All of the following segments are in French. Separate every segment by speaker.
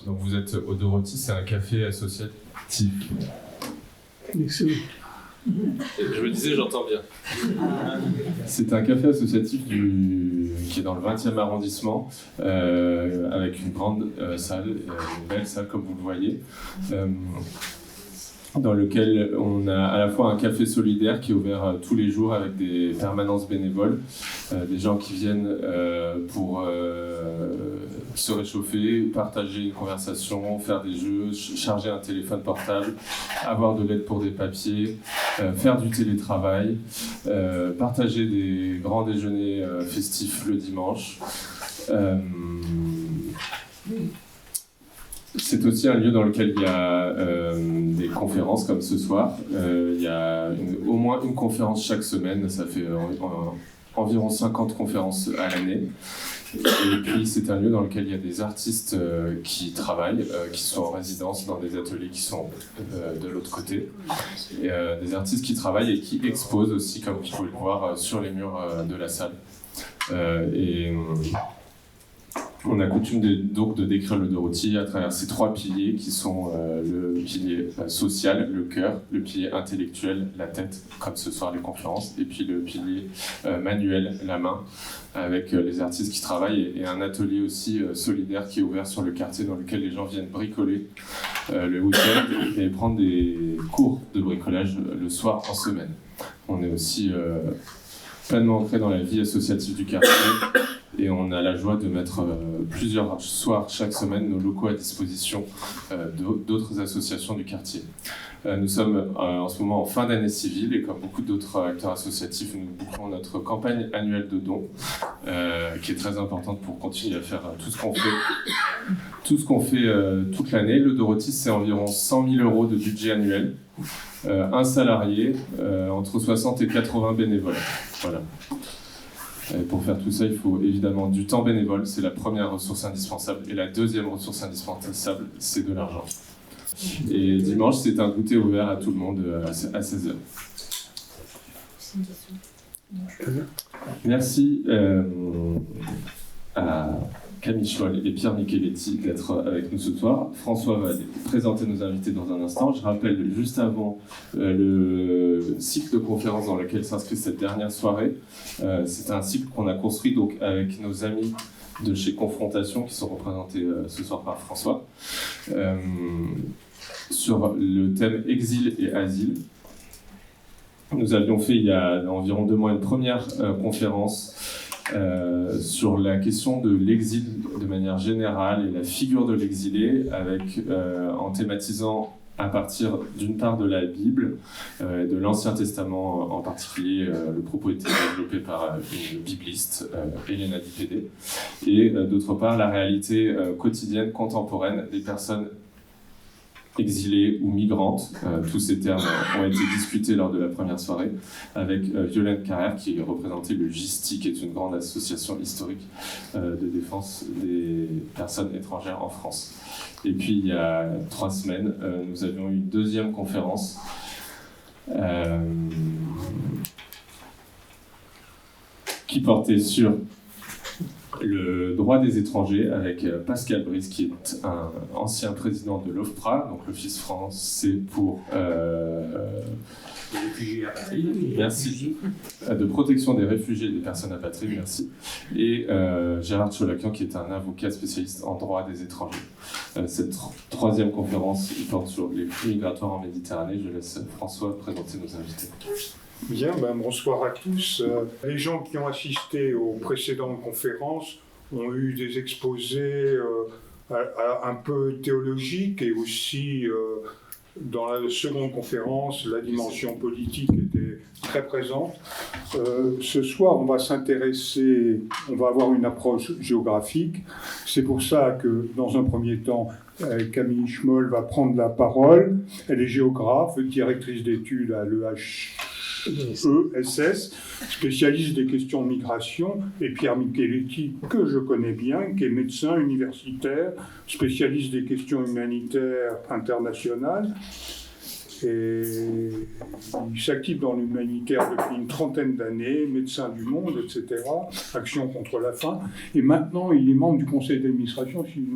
Speaker 1: Donc vous êtes au Dorothy, c'est un café associatif.
Speaker 2: Excellent.
Speaker 1: Je me disais, j'entends bien. C'est un café associatif qui est dans le 20e arrondissement, avec une grande salle, une belle salle comme vous le voyez, dans lequel on a à la fois un café solidaire qui est ouvert tous les jours avec des permanences bénévoles, des gens qui viennent pour se réchauffer, partager une conversation, faire des jeux, charger un téléphone portable, avoir de l'aide pour des papiers, faire du télétravail, partager des grands déjeuners festifs le dimanche. C'est aussi un lieu dans lequel il y a des conférences comme ce soir. Il y a au moins une conférence chaque semaine, ça fait environ 50 conférences à l'année. Et puis c'est un lieu dans lequel il y a des artistes qui travaillent, qui sont en résidence dans des ateliers qui sont de l'autre côté. Et, des artistes qui travaillent et qui exposent aussi, comme vous pouvez le voir, sur les murs de la salle. On a coutume de décrire le Dorothy à travers ces trois piliers qui sont le pilier social, le cœur, le pilier intellectuel, la tête, comme ce soir les conférences, et puis le pilier manuel, la main, avec les artistes qui travaillent et un atelier aussi solidaire qui est ouvert sur le quartier dans lequel les gens viennent bricoler le week-end et prendre des cours de bricolage le soir en semaine. On est aussi pleinement ancré dans la vie associative du quartier. Et on a la joie de mettre plusieurs soirs chaque semaine nos locaux à disposition d'autres associations du quartier. Nous sommes en ce moment en fin d'année civile et comme beaucoup d'autres acteurs associatifs, nous bouclons notre campagne annuelle de dons qui est très importante pour continuer à faire tout ce qu'on fait toute l'année. Le Dorothy, c'est environ 100 000 € de budget annuel, un salarié, entre 60 et 80 bénévoles. Voilà. Et pour faire tout ça, il faut évidemment du temps bénévole, c'est la première ressource indispensable. Et la deuxième ressource indispensable, c'est de l'argent. Et dimanche, c'est un goûter ouvert à tout le monde à 16h. Merci à Camille Scholl et Pierre Micheletti d'être avec nous ce soir. François va présenter nos invités dans un instant. Je rappelle juste avant le cycle de conférences dans lequel s'inscrit cette dernière soirée. C'est un cycle qu'on a construit donc, avec nos amis de chez Confrontation qui sont représentés ce soir par François sur le thème exil et asile. Nous avions fait il y a environ 2 mois une première conférence sur la question de l'exil de manière générale et la figure de l'exilé, en thématisant à partir d'une part de la Bible, de l'Ancien Testament en particulier. Le propos était développé par une bibliste, Elena Dipédé, et d'autre part la réalité quotidienne, contemporaine des personnes exilées ou migrantes. Tous ces termes ont été discutés lors de la première soirée avec Violaine Carrère qui représentait le GISTI, qui est une grande association historique de défense des personnes étrangères en France. Et puis il y a 3 semaines, nous avions eu une deuxième conférence qui portait sur le droit des étrangers avec Pascal Brice, qui est un ancien président de l'OFPRA, donc l'Office français pour
Speaker 3: les réfugiés apatrides.
Speaker 1: Merci. De protection des réfugiés et des personnes apatrides, merci. Et Gérard Cholakian, qui est un avocat spécialiste en droit des étrangers. Cette troisième conférence porte sur les flux migratoires en Méditerranée. Je laisse François présenter nos invités.
Speaker 2: Bien, bonsoir à tous. Les gens qui ont assisté aux précédentes conférences ont eu des exposés un peu théologiques et aussi dans la seconde conférence, la dimension politique était très présente. Ce soir, on va avoir une approche géographique. C'est pour ça que, dans un premier temps, Camille Schmoll va prendre la parole. Elle est géographe, directrice d'études à l'EHESS, spécialiste des questions de migration, et Pierre Micheletti, que je connais bien, qui est médecin universitaire, spécialiste des questions humanitaires internationales. Et il s'active dans l'humanitaire depuis une trentaine d'années, médecin du monde, etc., Action contre la faim. Et maintenant, il est membre du conseil d'administration, si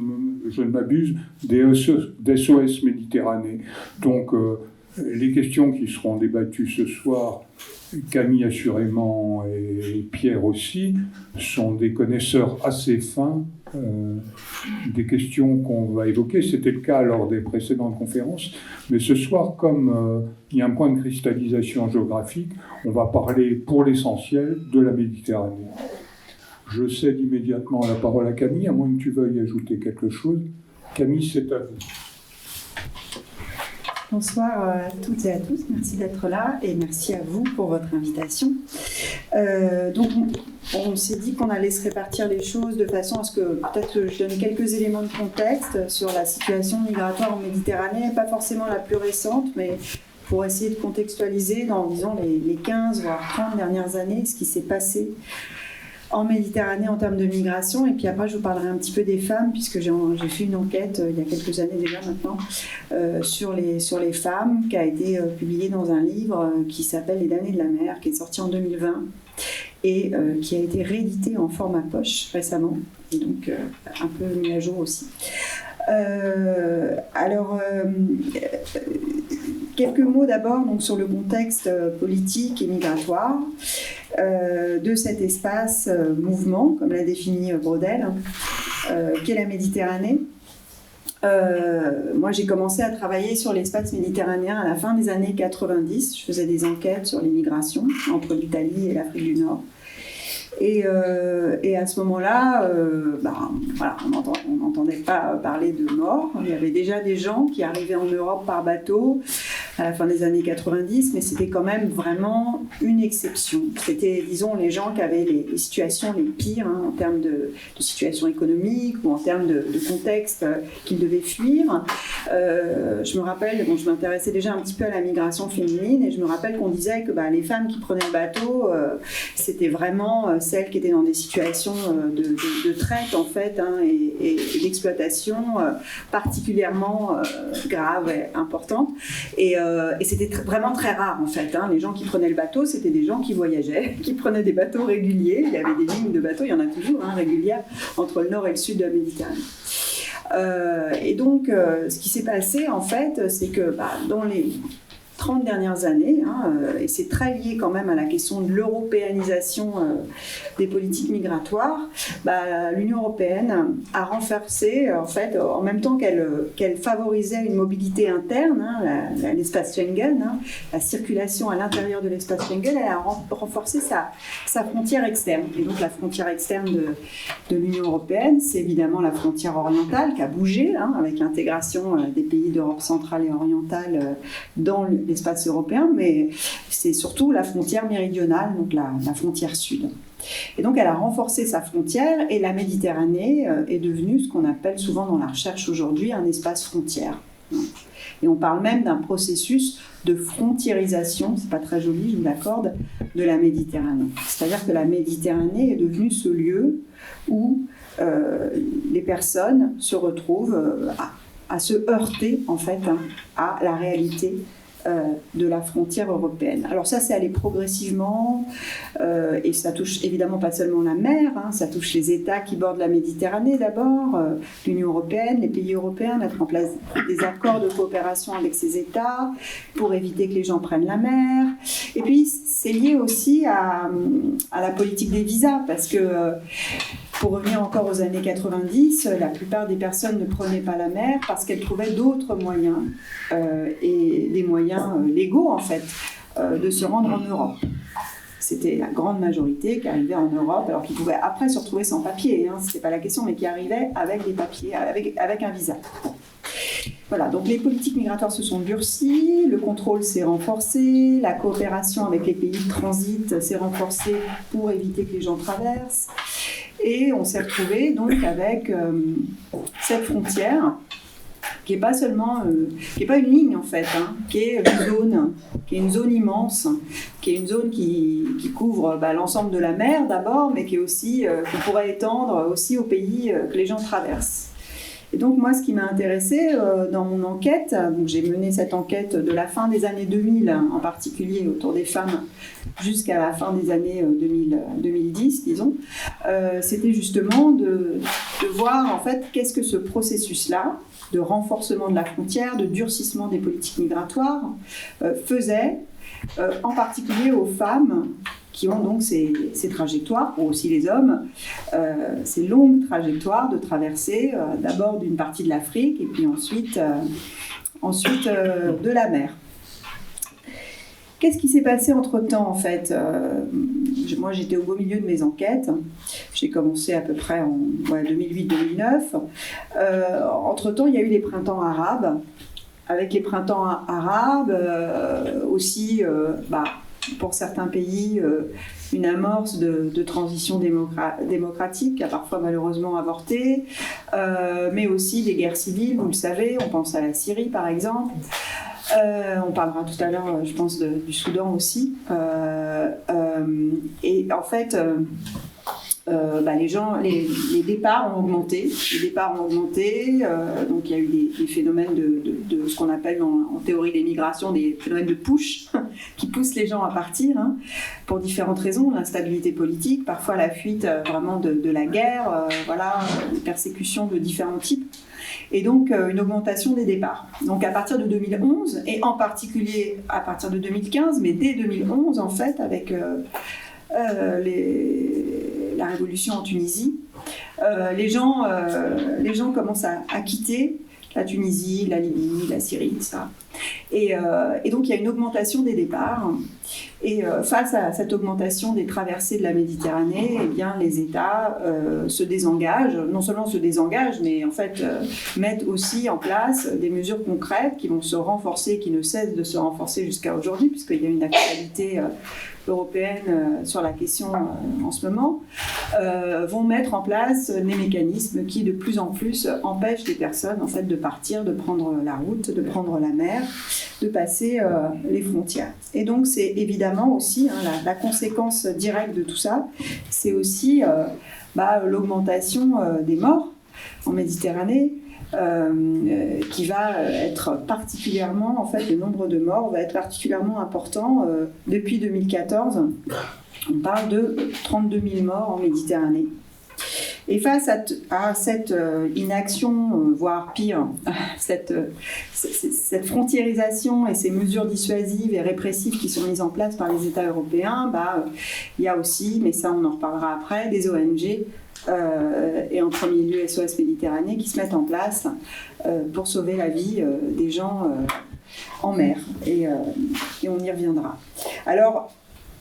Speaker 2: je ne m'abuse, d'SOS Méditerranée. Donc, les questions qui seront débattues ce soir, Camille assurément et Pierre aussi, sont des connaisseurs assez fins des questions qu'on va évoquer. C'était le cas lors des précédentes conférences. Mais ce soir, comme il y a un point de cristallisation géographique, on va parler pour l'essentiel de la Méditerranée. Je cède immédiatement la parole à Camille, à moins que tu veuilles ajouter quelque chose. Camille, c'est à vous.
Speaker 4: Bonsoir à toutes et à tous, merci d'être là et merci à vous pour votre invitation. Donc on s'est dit qu'on allait se répartir les choses de façon à ce que peut-être je donne quelques éléments de contexte sur la situation migratoire en Méditerranée, pas forcément la plus récente, mais pour essayer de contextualiser dans, disons, les 15 voire 30 dernières années ce qui s'est passé en Méditerranée en termes de migration, et puis après je vous parlerai un petit peu des femmes, puisque j'ai fait une enquête il y a quelques années déjà maintenant sur les femmes, qui a été publiée dans un livre qui s'appelle Les damnés de la mer, qui est sorti en 2020 et qui a été réédité en format poche récemment, et donc un peu mis à jour aussi. Quelques mots d'abord donc, sur le contexte politique et migratoire de cet espace mouvement, comme l'a défini Braudel, qu'est la Méditerranée. Moi, j'ai commencé à travailler sur l'espace méditerranéen à la fin des années 90. Je faisais des enquêtes sur les migrations entre l'Italie et l'Afrique du Nord. Et à ce moment-là, voilà, on n'entendait pas parler de mort. Il y avait déjà des gens qui arrivaient en Europe par bateau à la fin des années 90, mais c'était quand même vraiment une exception. C'était, disons, les gens qui avaient les situations les pires en termes de situation économique ou en termes de contexte qu'ils devaient fuir. Je me rappelle, je m'intéressais déjà un petit peu à la migration féminine, et je me rappelle qu'on disait que les femmes qui prenaient le bateau, c'était vraiment celles qui étaient dans des situations de traite en fait, et d'exploitation particulièrement graves et importantes. Et c'était vraiment très rare en fait. Les gens qui prenaient le bateau, c'était des gens qui voyageaient, qui prenaient des bateaux réguliers. Il y avait des lignes de bateaux, il y en a toujours, régulières, entre le nord et le sud de la Méditerranée. Et donc, ce qui s'est passé en fait, c'est que dans les 30 dernières années, et c'est très lié quand même à la question de l'européanisation des politiques migratoires, l'Union européenne a renforcé, en fait, en même temps qu'elle favorisait une mobilité interne, l'espace Schengen, la circulation à l'intérieur de l'espace Schengen, elle a renforcé sa frontière externe. Et donc la frontière externe de l'Union européenne, c'est évidemment la frontière orientale qui a bougé, avec l'intégration des pays d'Europe centrale et orientale dans l'espace européen, mais c'est surtout la frontière méridionale, donc la frontière sud. Et donc elle a renforcé sa frontière, et la Méditerranée est devenue ce qu'on appelle souvent dans la recherche aujourd'hui un espace frontière. Et on parle même d'un processus de frontiérisation, c'est pas très joli, je vous l'accorde, de la Méditerranée. C'est-à-dire que la Méditerranée est devenue ce lieu où les personnes se retrouvent à se heurter en fait à la réalité de la frontière européenne. Alors ça, c'est allé progressivement, et ça touche évidemment pas seulement la mer, ça touche les États qui bordent la Méditerranée d'abord, l'Union européenne, les pays européens, mettre en place des accords de coopération avec ces États pour éviter que les gens prennent la mer. Et puis, c'est lié aussi à la politique des visas, parce que pour revenir encore aux années 90, la plupart des personnes ne prenaient pas la mer parce qu'elles trouvaient d'autres moyens, et des moyens légaux en fait, de se rendre en Europe. C'était la grande majorité qui arrivait en Europe, alors qu'ils pouvaient après se retrouver sans papier, c'était pas la question, mais qui arrivaient avec des papiers, avec un visa. Voilà, donc les politiques migratoires se sont durcies, le contrôle s'est renforcé, la coopération avec les pays de transit s'est renforcée pour éviter que les gens traversent. Et on s'est retrouvé donc avec cette frontière qui n'est pas seulement, qui n'est pas une ligne en fait, qui est une zone immense, qui est une zone qui couvre l'ensemble de la mer d'abord, mais qui est aussi, qu'on pourrait étendre aussi aux pays que les gens traversent. Et donc moi, ce qui m'a intéressée dans mon enquête, donc j'ai mené cette enquête de la fin des années 2000, en particulier autour des femmes, jusqu'à la fin des années 2010, disons, c'était justement de voir en fait qu'est-ce que ce processus-là de renforcement de la frontière, de durcissement des politiques migratoires faisait, en particulier aux femmes qui ont donc ces trajectoires, ou aussi les hommes, ces longues trajectoires de traversée d'abord d'une partie de l'Afrique et puis ensuite de la mer. Qu'est-ce qui s'est passé entre-temps, en fait? Moi, j'étais au beau milieu de mes enquêtes. J'ai commencé à peu près en 2008-2009. Entre-temps, il y a eu les printemps arabes. Avec les printemps arabes, aussi, pour certains pays, une amorce de transition démocratique, qui a parfois malheureusement avorté, mais aussi des guerres civiles, vous le savez, on pense à la Syrie par exemple. On parlera tout à l'heure, je pense, du Soudan aussi. Et en fait, les départs ont augmenté. Donc il y a eu des phénomènes de ce qu'on appelle en théorie des migrations des phénomènes de push qui poussent les gens à partir pour différentes raisons, l'instabilité politique, parfois la fuite vraiment de la guerre, des persécutions de différents types. Et donc une augmentation des départs. Donc à partir de 2011, et en particulier à partir de 2015, mais dès 2011 en fait, avec la révolution en Tunisie, les gens commencent à quitter la Tunisie, la Libye, la Syrie, ça. Et donc il y a une augmentation des départs. Et face à cette augmentation des traversées de la Méditerranée, eh bien, les États se désengagent, non seulement se désengagent, mais en fait mettent aussi en place des mesures concrètes qui vont se renforcer, qui ne cessent de se renforcer jusqu'à aujourd'hui, puisqu'il y a une actualité européenne sur la question en ce moment, vont mettre en place des mécanismes qui de plus en plus empêchent les personnes en fait, de partir, de prendre la route, de prendre la mer, de passer les frontières. Et donc c'est évidemment aussi la conséquence directe de tout ça, c'est aussi l'augmentation des morts en Méditerranée, qui va être particulièrement, en fait, le nombre de morts va être particulièrement important. Depuis 2014, on parle de 32 000 morts en Méditerranée. Et face à cette inaction, voire pire, cette frontiérisation et ces mesures dissuasives et répressives qui sont mises en place par les États européens, il y a aussi, mais ça on en reparlera après, des ONG et en premier lieu SOS Méditerranée qui se mettent en place pour sauver la vie des gens en mer. Et on y reviendra. Alors,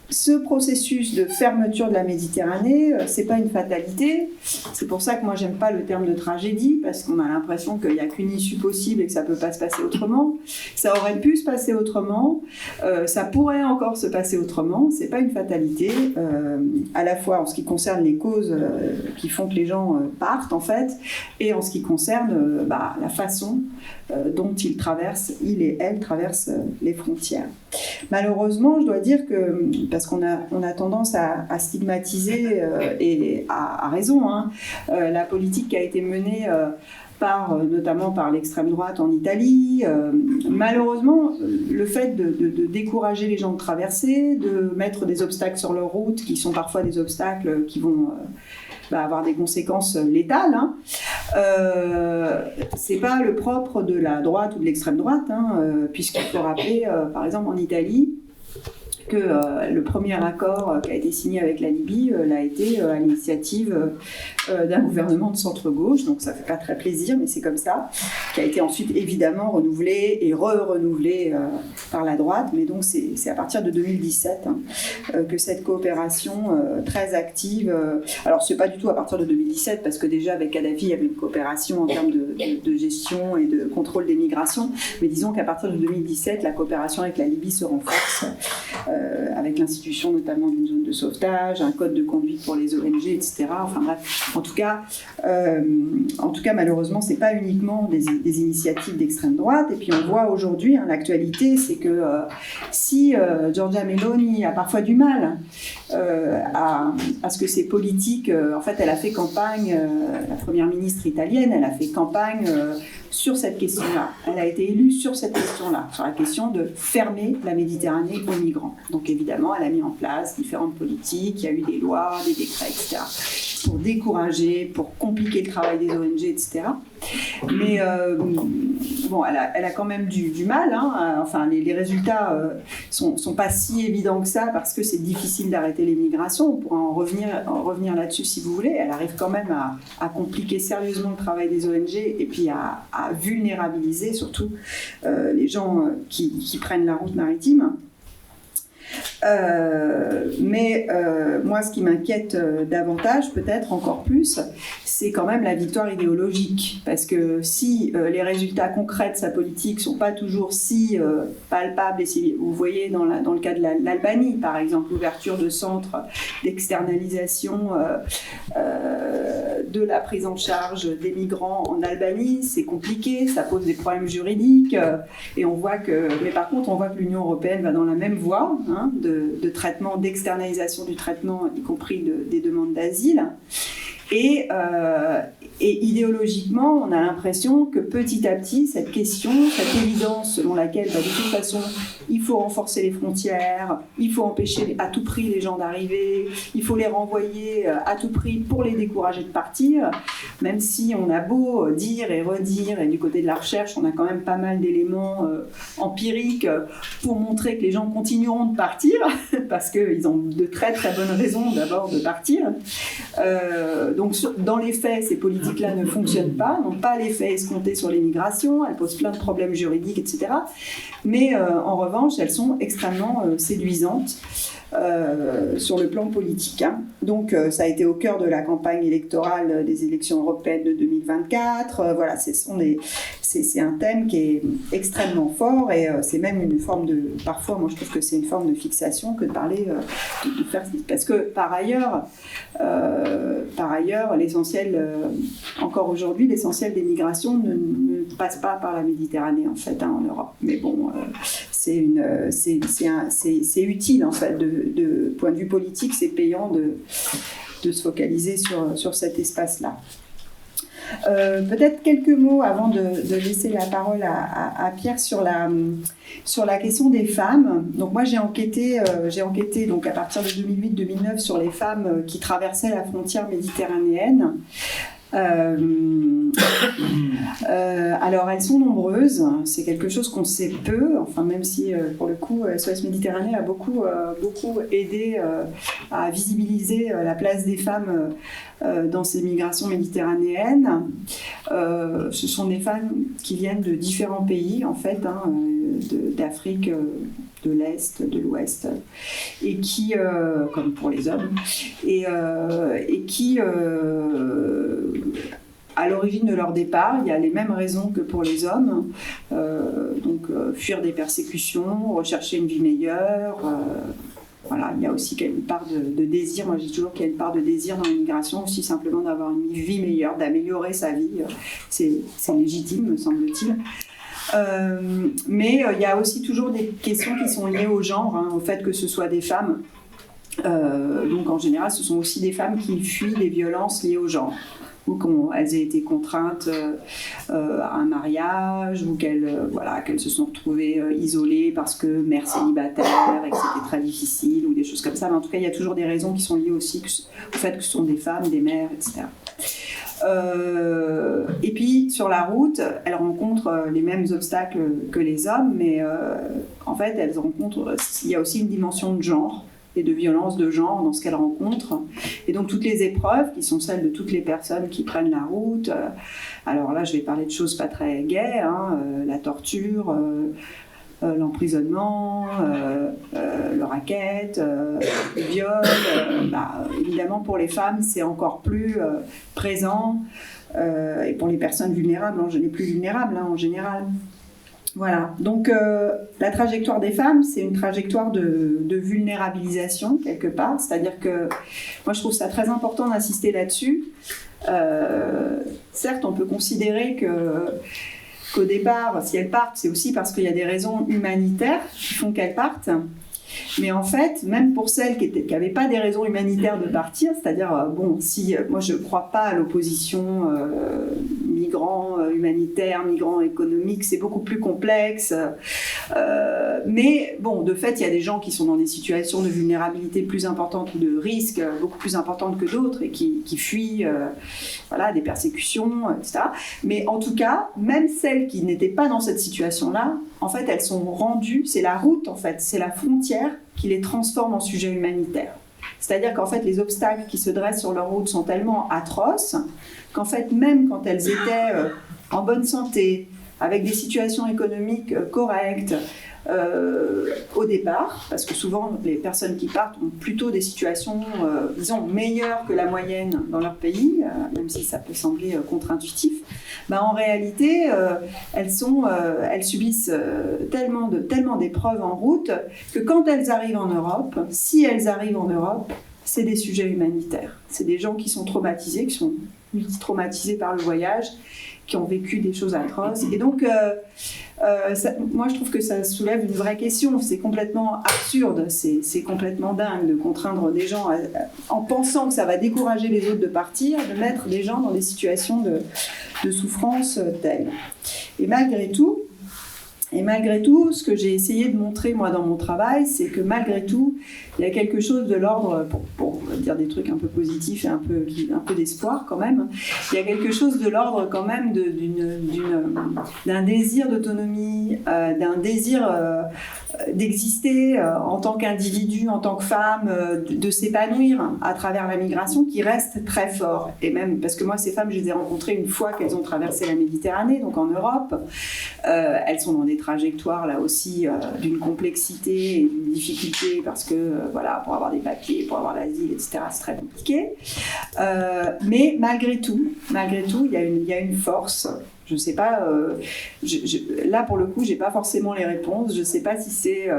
Speaker 4: ce processus de fermeture de la Méditerranée, c'est pas une fatalité. C'est pour ça que moi j'aime pas le terme de tragédie, parce qu'on a l'impression qu'il n'y a qu'une issue possible et que ça peut pas se passer autrement. Ça aurait pu se passer autrement, ça pourrait encore se passer autrement. C'est pas une fatalité, à la fois en ce qui concerne les causes qui font que les gens partent en fait, et en ce qui concerne la façon dont ils et elles traversent les frontières. Malheureusement, je dois dire que, parce qu'on a tendance à stigmatiser, et à raison, la politique qui a été menée notamment par l'extrême droite en Italie, malheureusement, le fait de décourager les gens de traverser, de mettre des obstacles sur leur route, qui sont parfois des obstacles qui vont avoir des conséquences létales, c'est pas le propre de la droite ou de l'extrême droite, puisqu'il faut rappeler, par exemple en Italie, que le premier accord qui a été signé avec la Libye l'a été à l'initiative d'un gouvernement de centre-gauche, donc ça fait pas très plaisir, mais c'est comme ça, qui a été ensuite évidemment renouvelé et renouvelé par la droite, mais donc c'est à partir de 2017 que cette coopération très active, alors c'est pas du tout à partir de 2017, parce que déjà avec Kadhafi il y avait une coopération en termes de gestion et de contrôle des migrations, mais disons qu'à partir de 2017 la coopération avec la Libye se renforce. avec l'institution notamment d'une zone de sauvetage, un code de conduite pour les ONG, etc. Enfin bref, en tout cas malheureusement, c'est pas uniquement des initiatives d'extrême droite. Et puis on voit aujourd'hui, l'actualité, c'est que si Giorgia Meloni a parfois du mal à ce que ces politiques, en fait, elle a fait campagne, la première ministre italienne, elle a fait campagne sur cette question-là. Elle a été élue sur cette question-là, sur la question de fermer la Méditerranée aux migrants. Donc évidemment, elle a mis en place différentes politiques, il y a eu des lois, des décrets, etc., pour décourager, pour compliquer le travail des ONG, etc. Mais bon, elle a quand même du mal. Enfin, les résultats sont pas si évidents que ça parce que c'est difficile d'arrêter les migrations. On pourra en revenir là-dessus si vous voulez. Elle arrive quand même à compliquer sérieusement le travail des ONG et puis à vulnérabiliser surtout les gens qui prennent la route maritime. Mais moi, ce qui m'inquiète davantage, peut-être encore plus, c'est quand même la victoire idéologique. Parce que si les résultats concrets de sa politique ne sont pas toujours si palpables, et si, vous voyez dans le cas de l'Albanie, par exemple, l'ouverture de centres d'externalisation de la prise en charge des migrants en Albanie, c'est compliqué, ça pose des problèmes juridiques, et on voit mais par contre, on voit que l'Union européenne va dans la même voie, de traitement, d'externalisation du traitement, y compris des demandes d'asile. Et idéologiquement, on a l'impression que petit à petit, cette question, cette évidence selon laquelle, de toute façon, il faut renforcer les frontières, il faut empêcher à tout prix les gens d'arriver, il faut les renvoyer à tout prix pour les décourager de partir, même si on a beau dire et redire, et du côté de la recherche, on a quand même pas mal d'éléments empiriques pour montrer que les gens continueront de partir, parce qu'ils ont de très très bonnes raisons d'abord de partir. Donc dans les faits, ces politiques-là ne fonctionnent pas, n'ont pas l'effet escompté sur les migrations, elles posent plein de problèmes juridiques, etc. Mais en revanche, elles sont extrêmement séduisantes sur le plan politique. Donc ça a été au cœur de la campagne électorale des élections européennes de 2024. Voilà, c'est un thème qui est extrêmement fort et c'est même une forme de... Parfois, moi je trouve que c'est une forme de fixation que de parler de faire... Parce que par ailleurs l'essentiel, encore aujourd'hui, l'essentiel des migrations ne passe pas par la Méditerranée en fait, en Europe. Mais bon, c'est utile en fait, de point de vue politique, c'est payant de se focaliser sur cet espace-là. Peut-être quelques mots avant de laisser la parole à Pierre sur la question des femmes. Donc moi j'ai enquêté donc à partir de 2008-2009 sur les femmes qui traversaient la frontière méditerranéenne. Alors elles sont nombreuses, c'est quelque chose qu'on sait peu, enfin même si pour le coup SOS Méditerranée a beaucoup aidé à visibiliser la place des femmes dans ces migrations méditerranéennes. Ce sont des femmes qui viennent de différents pays en fait, d'Afrique de l'Est, de l'Ouest, et qui, comme pour les hommes, et qui, à l'origine de leur départ, il y a les mêmes raisons que pour les hommes, donc fuir des persécutions, rechercher une vie meilleure. Voilà, il y a aussi une part de désir. Moi, je dis toujours qu'il y a une part de désir dans l'immigration, aussi simplement d'avoir une vie meilleure, d'améliorer sa vie. C'est légitime, me semble-t-il. Mais il y a aussi toujours des questions qui sont liées au genre, au fait que ce soit des femmes. Donc en général, ce sont aussi des femmes qui fuient des violences liées au genre, ou qu'elles aient été contraintes à un mariage, ou qu'elles se sont retrouvées isolées parce que mère célibataire et que c'était très difficile, ou des choses comme ça. Mais en tout cas, il y a toujours des raisons qui sont liées aussi au fait que ce sont des femmes, des mères, etc. Et puis sur la route, elles rencontrent les mêmes obstacles que les hommes, mais en fait, il y a aussi une dimension de genre et de violence de genre dans ce qu'elles rencontrent. Et donc toutes les épreuves, qui sont celles de toutes les personnes qui prennent la route, alors là je vais parler de choses pas très gaies, la torture, l'emprisonnement, le racket, le viol, évidemment pour les femmes c'est encore plus présent, et pour les personnes vulnérables, les plus vulnérables en général. Voilà, donc la trajectoire des femmes, c'est une trajectoire de vulnérabilisation quelque part, c'est-à-dire que moi je trouve ça très important d'insister là-dessus. Certes, on peut considérer qu'au départ, si elles partent, c'est aussi parce qu'il y a des raisons humanitaires qui font qu'elles partent. Mais en fait, même pour celles qui n'avaient pas des raisons humanitaires de partir, c'est-à-dire, moi je ne crois pas à l'opposition migrants humanitaires, migrants économiques, c'est beaucoup plus complexe. Mais bon, de fait, il y a des gens qui sont dans des situations de vulnérabilité plus importantes ou de risques beaucoup plus importantes que d'autres et qui fuient des persécutions, etc. Mais en tout cas, même celles qui n'étaient pas dans cette situation-là, en fait, elles sont rendues, c'est la route, en fait, c'est la frontière qui les transforme en sujets humanitaires. C'est-à-dire qu'en fait, les obstacles qui se dressent sur leur route sont tellement atroces qu'en fait, même quand elles étaient en bonne santé, avec des situations économiques correctes, au départ, parce que souvent les personnes qui partent ont plutôt des situations, disons, meilleures que la moyenne dans leur pays, même si ça peut sembler contre-intuitif, en réalité, elles subissent tellement d'épreuves en route que quand elles arrivent en Europe, si elles arrivent en Europe, c'est des sujets humanitaires. C'est des gens qui sont traumatisés, qui sont multi-traumatisés par le voyage, qui ont vécu des choses atroces. Et donc, moi, je trouve que ça soulève une vraie question. C'est complètement absurde, c'est complètement dingue de contraindre des gens, en pensant que ça va décourager les autres de partir, de mettre des gens dans des situations de souffrance telles. Et malgré tout, ce que j'ai essayé de montrer, moi, dans mon travail, c'est que malgré tout, il y a quelque chose de l'ordre, pour dire des trucs un peu positifs et un peu d'espoir quand même, il y a quelque chose de l'ordre quand même d'un désir d'autonomie, d'un désir d'exister en tant qu'individu, en tant que femme, de s'épanouir à travers la migration qui reste très fort. Et même, parce que moi, ces femmes, je les ai rencontrées une fois qu'elles ont traversé la Méditerranée, donc en Europe. Elles sont dans des trajectoires, là aussi, d'une complexité et d'une difficulté, parce que, pour avoir des papiers, pour avoir l'asile, etc., c'est très compliqué. Mais malgré tout, il y a une force. Je ne sais pas, là pour le coup, je n'ai pas forcément les réponses. Je ne sais pas si c'est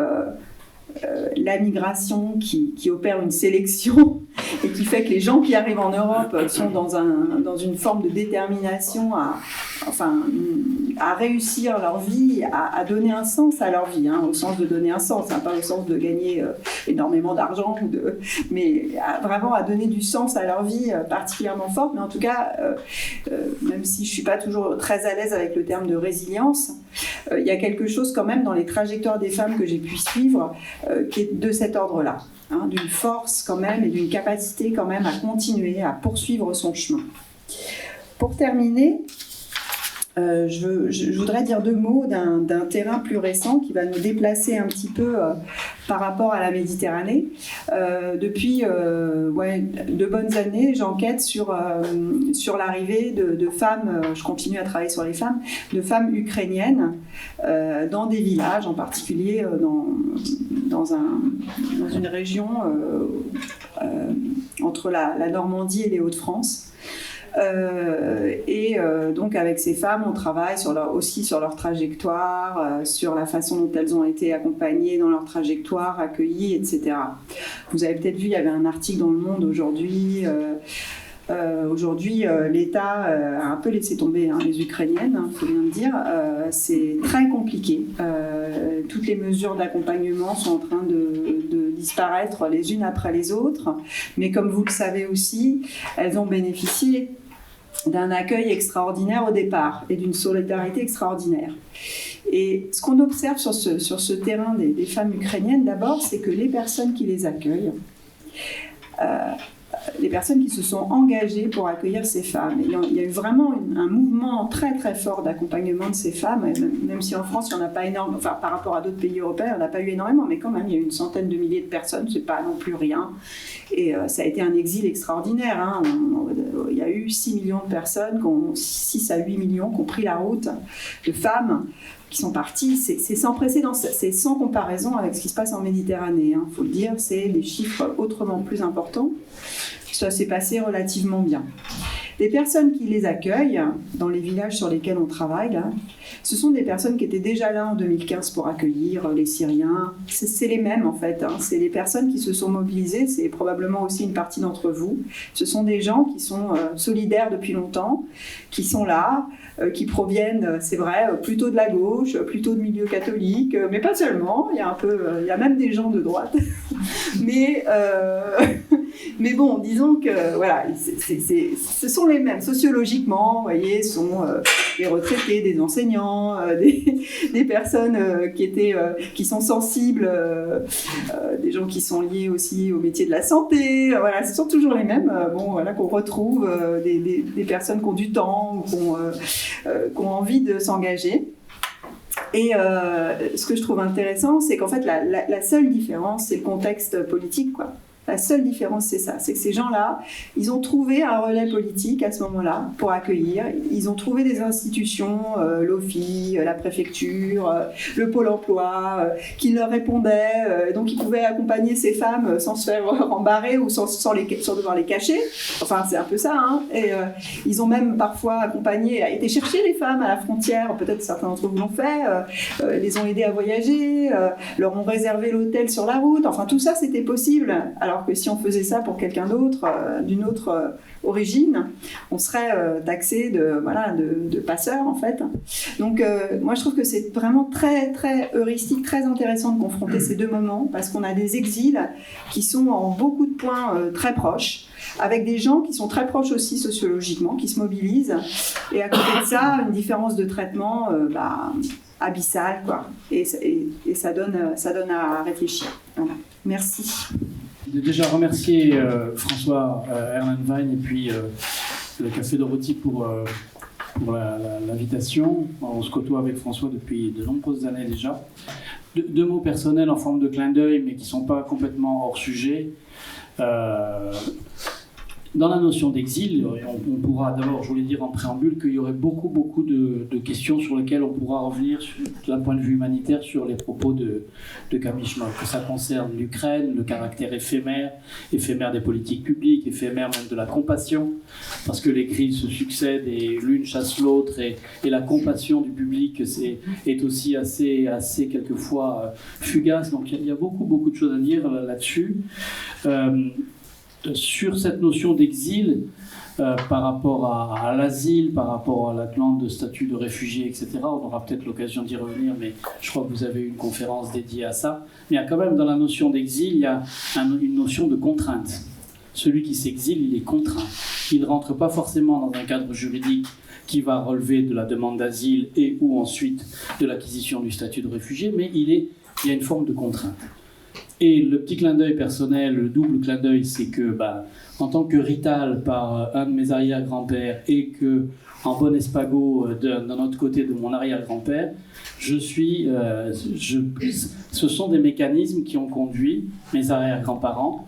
Speaker 4: la migration qui opère une sélection et qui fait que les gens qui arrivent en Europe sont dans une forme de détermination à réussir leur vie, à donner un sens à leur vie, au sens de donner un sens, pas au sens de gagner énormément d'argent, mais vraiment à donner du sens à leur vie particulièrement forte. Mais en tout cas, même si je ne suis pas toujours très à l'aise avec le terme de résilience, il y a quelque chose quand même dans les trajectoires des femmes que j'ai pu suivre qui est de cet ordre-là, d'une force quand même et d'une capacité quand même à continuer, à poursuivre son chemin. Pour terminer, je voudrais dire deux mots d'un terrain plus récent qui va nous déplacer un petit peu par rapport à la Méditerranée. Depuis de bonnes années, j'enquête sur l'arrivée de femmes, je continue à travailler sur les femmes, de femmes ukrainiennes dans des villages, en particulier dans une région entre la Normandie et les Hauts-de-France. Donc avec ces femmes, on travaille aussi sur leur trajectoire, sur la façon dont elles ont été accompagnées dans leur trajectoire, accueillies, etc. Vous avez peut-être vu, il y avait un article dans Le Monde aujourd'hui. Aujourd'hui, l'État a un peu laissé tomber les Ukrainiennes, il faut bien le dire. C'est très compliqué. Toutes les mesures d'accompagnement sont en train de disparaître les unes après les autres. Mais comme vous le savez aussi, elles ont bénéficié d'un accueil extraordinaire au départ et d'une solidarité extraordinaire. Et ce qu'on observe sur ce terrain des femmes ukrainiennes, d'abord, c'est que les personnes qui les accueillent, les personnes qui se sont engagées pour accueillir ces femmes. Et il y a eu vraiment un mouvement très très fort d'accompagnement de ces femmes, même si en France il n'y en a pas énormément, par rapport à d'autres pays européens, il n'y en a pas eu énormément, mais quand même il y a eu une centaine de milliers de personnes, c'est pas non plus rien. Et ça a été un exil extraordinaire. Il y a eu 6 millions de personnes, 6 à 8 millions qui ont pris la route, de femmes qui sont parties. C'est sans précédent, c'est sans comparaison avec ce qui se passe en Méditerranée. Il faut le dire, c'est des chiffres autrement plus importants. Ça s'est passé relativement bien. Les personnes qui les accueillent dans les villages sur lesquels on travaille, là, Ce sont des personnes qui étaient déjà là en 2015 pour accueillir les Syriens. C'est les mêmes en fait, hein. C'est les personnes qui se sont mobilisées, c'est probablement aussi une partie d'entre vous. Ce sont des gens qui sont solidaires depuis longtemps, qui sont là, qui proviennent, c'est vrai, plutôt de la gauche, plutôt de milieu catholique, mais pas seulement, il y a même des gens de droite. Mais bon, disons que voilà, ce sont les mêmes. Sociologiquement, vous voyez, sont des retraités, des enseignants, des personnes qui sont sensibles, des gens qui sont liés aussi au métier de la santé. Voilà, ce sont toujours les mêmes. Qu'on retrouve des personnes qui ont du temps, qui ont envie de s'engager. Et ce que je trouve intéressant, c'est qu'en fait, la seule différence, c'est le contexte politique, quoi. La seule différence, c'est ça. C'est que ces gens-là, ils ont trouvé un relais politique à ce moment-là pour accueillir. Ils ont trouvé des institutions, l'OFI, la préfecture, le Pôle emploi, qui leur répondaient. Donc, ils pouvaient accompagner ces femmes sans se faire rembarrer ou sans devoir les cacher. Enfin, c'est un peu ça, hein. Et ils ont même parfois été chercher les femmes à la frontière. Peut-être certains d'entre vous l'ont fait. Les ont aidés à voyager, leur ont réservé l'hôtel sur la route. Enfin, tout ça, c'était possible. Alors que si on faisait ça pour quelqu'un d'autre, d'une autre origine, on serait taxé de passeur, en fait. Donc, moi, je trouve que c'est vraiment très, très heuristique, très intéressant de confronter ces deux moments, parce qu'on a des exils qui sont en beaucoup de points très proches, avec des gens qui sont très proches aussi sociologiquement, qui se mobilisent, et à côté de ça, une différence de traitement abyssale, quoi. Et ça donne à réfléchir. Voilà. Merci.
Speaker 5: Déjà remercier François Hermann-Wein et puis le Café Dorothy pour l'invitation. On se côtoie avec François depuis de nombreuses années déjà. Deux mots personnels en forme de clin d'œil, mais qui ne sont pas complètement hors sujet. Dans la notion d'exil, on pourra d'abord, je voulais dire en préambule, qu'il y aurait beaucoup de questions sur lesquelles on pourra revenir d'un point de vue humanitaire sur les propos de Camille Schmoll, que ça concerne l'Ukraine, le caractère éphémère des politiques publiques, éphémère même de la compassion, parce que les crises se succèdent et l'une chasse l'autre, et la compassion du public est aussi assez quelquefois fugace. Donc il y a beaucoup de choses à dire là-dessus. Sur cette notion d'exil, par rapport à l'asile, par rapport à la demande de statut de réfugié, etc. On aura peut-être l'occasion d'y revenir, mais je crois que vous avez eu une conférence dédiée à ça. Mais il y a quand même, dans la notion d'exil, il y a une notion de contrainte. Celui qui s'exile, il est contraint. Il ne rentre pas forcément dans un cadre juridique qui va relever de la demande d'asile et ou ensuite de l'acquisition du statut de réfugié, mais il y a une forme de contrainte. Et le petit clin d'œil personnel, le double clin d'œil, c'est que, en tant que rital par un de mes arrière-grands-pères et que, en bon espago d'un autre côté de mon arrière-grand-père, ce sont des mécanismes qui ont conduit mes arrière-grands-parents,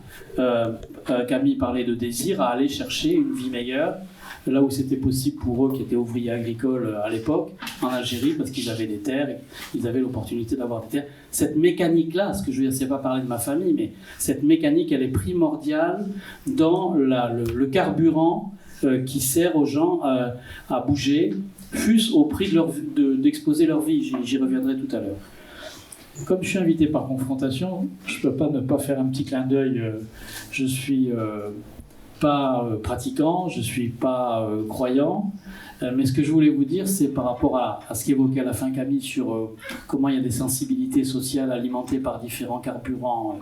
Speaker 5: Camille parlait de désir, à aller chercher une vie meilleure, là où c'était possible pour eux qui étaient ouvriers agricoles à l'époque, en Algérie, parce qu'ils avaient des terres, et ils avaient l'opportunité d'avoir des terres. Cette mécanique-là, ce que je veux dire, c'est pas parler de ma famille, mais cette mécanique, elle est primordiale dans le carburant qui sert aux gens à bouger, fût-ce au prix d'exposer leur vie. J'y reviendrai tout à l'heure. Comme je suis invité par confrontation, je ne peux pas ne pas faire un petit clin d'œil. Je suis pas pratiquant, je ne suis pas croyant, mais ce que je voulais vous dire, c'est par rapport à ce qu'évoquait à la fin Camille sur comment il y a des sensibilités sociales alimentées par différents carburants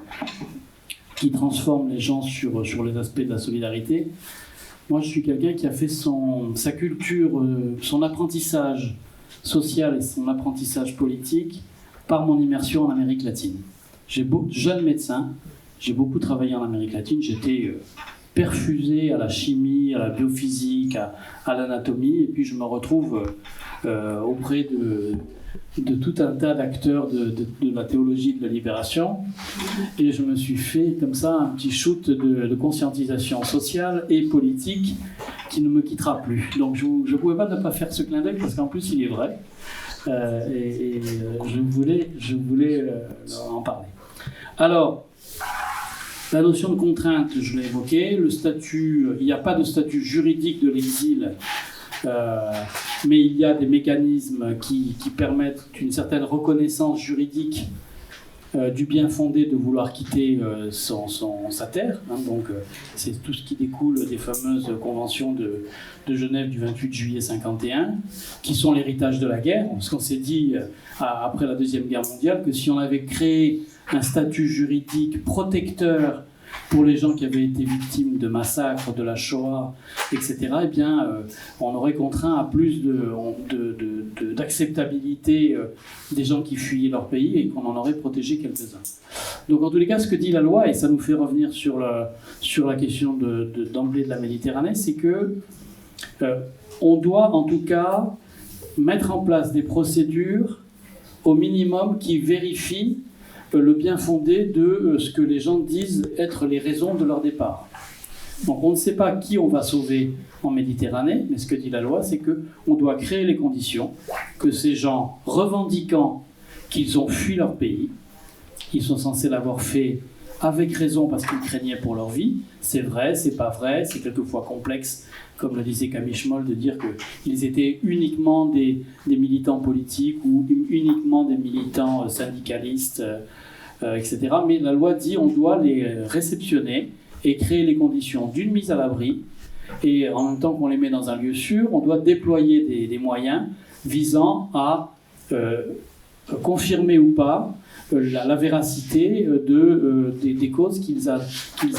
Speaker 5: qui transforment les gens sur les aspects de la solidarité. Moi, je suis quelqu'un qui a fait sa culture, son apprentissage social et son apprentissage politique par mon immersion en Amérique latine. Jeune médecin, j'ai beaucoup travaillé en Amérique latine, j'étais perfusé à la chimie, à la biophysique, à l'anatomie, et puis je me retrouve auprès de tout un tas d'acteurs de la théologie de la libération, et je me suis fait comme ça un petit shoot de conscientisation sociale et politique qui ne me quittera plus. Donc je ne pouvais pas ne pas faire ce clin d'œil, parce qu'en plus il est vrai, et je voulais en parler. Alors, la notion de contrainte, je l'ai évoquée. Le statut, il n'y a pas de statut juridique de l'exil mais il y a des mécanismes qui permettent une certaine reconnaissance juridique du bien fondé de vouloir quitter sa terre. Donc c'est tout ce qui découle des fameuses conventions de Genève du 28 juillet 51, qui sont l'héritage de la guerre, parce qu'on s'est dit, après la Deuxième Guerre mondiale, que si on avait créé un statut juridique protecteur pour les gens qui avaient été victimes de massacres, de la Shoah, etc., eh bien, on aurait contraint à plus d'acceptabilité des gens qui fuyaient leur pays et qu'on en aurait protégé quelques-uns. Donc, en tous les cas, ce que dit la loi, et ça nous fait revenir sur la question d'emblée de la Méditerranée, c'est que on doit, en tout cas, mettre en place des procédures au minimum qui vérifient le bien fondé de ce que les gens disent être les raisons de leur départ. Donc on ne sait pas qui on va sauver en Méditerranée, mais ce que dit la loi, c'est qu'on doit créer les conditions que ces gens revendiquant qu'ils ont fui leur pays, ils sont censés l'avoir fait avec raison parce qu'ils craignaient pour leur vie. C'est vrai, c'est pas vrai, c'est quelquefois complexe, comme le disait Camille Schmoll, de dire qu'ils étaient uniquement des militants politiques ou uniquement des militants syndicalistes, etc. Mais la loi dit qu'on doit les réceptionner et créer les conditions d'une mise à l'abri. Et en même temps qu'on les met dans un lieu sûr, on doit déployer des moyens visant à confirmer ou pas la véracité des causes qu'ils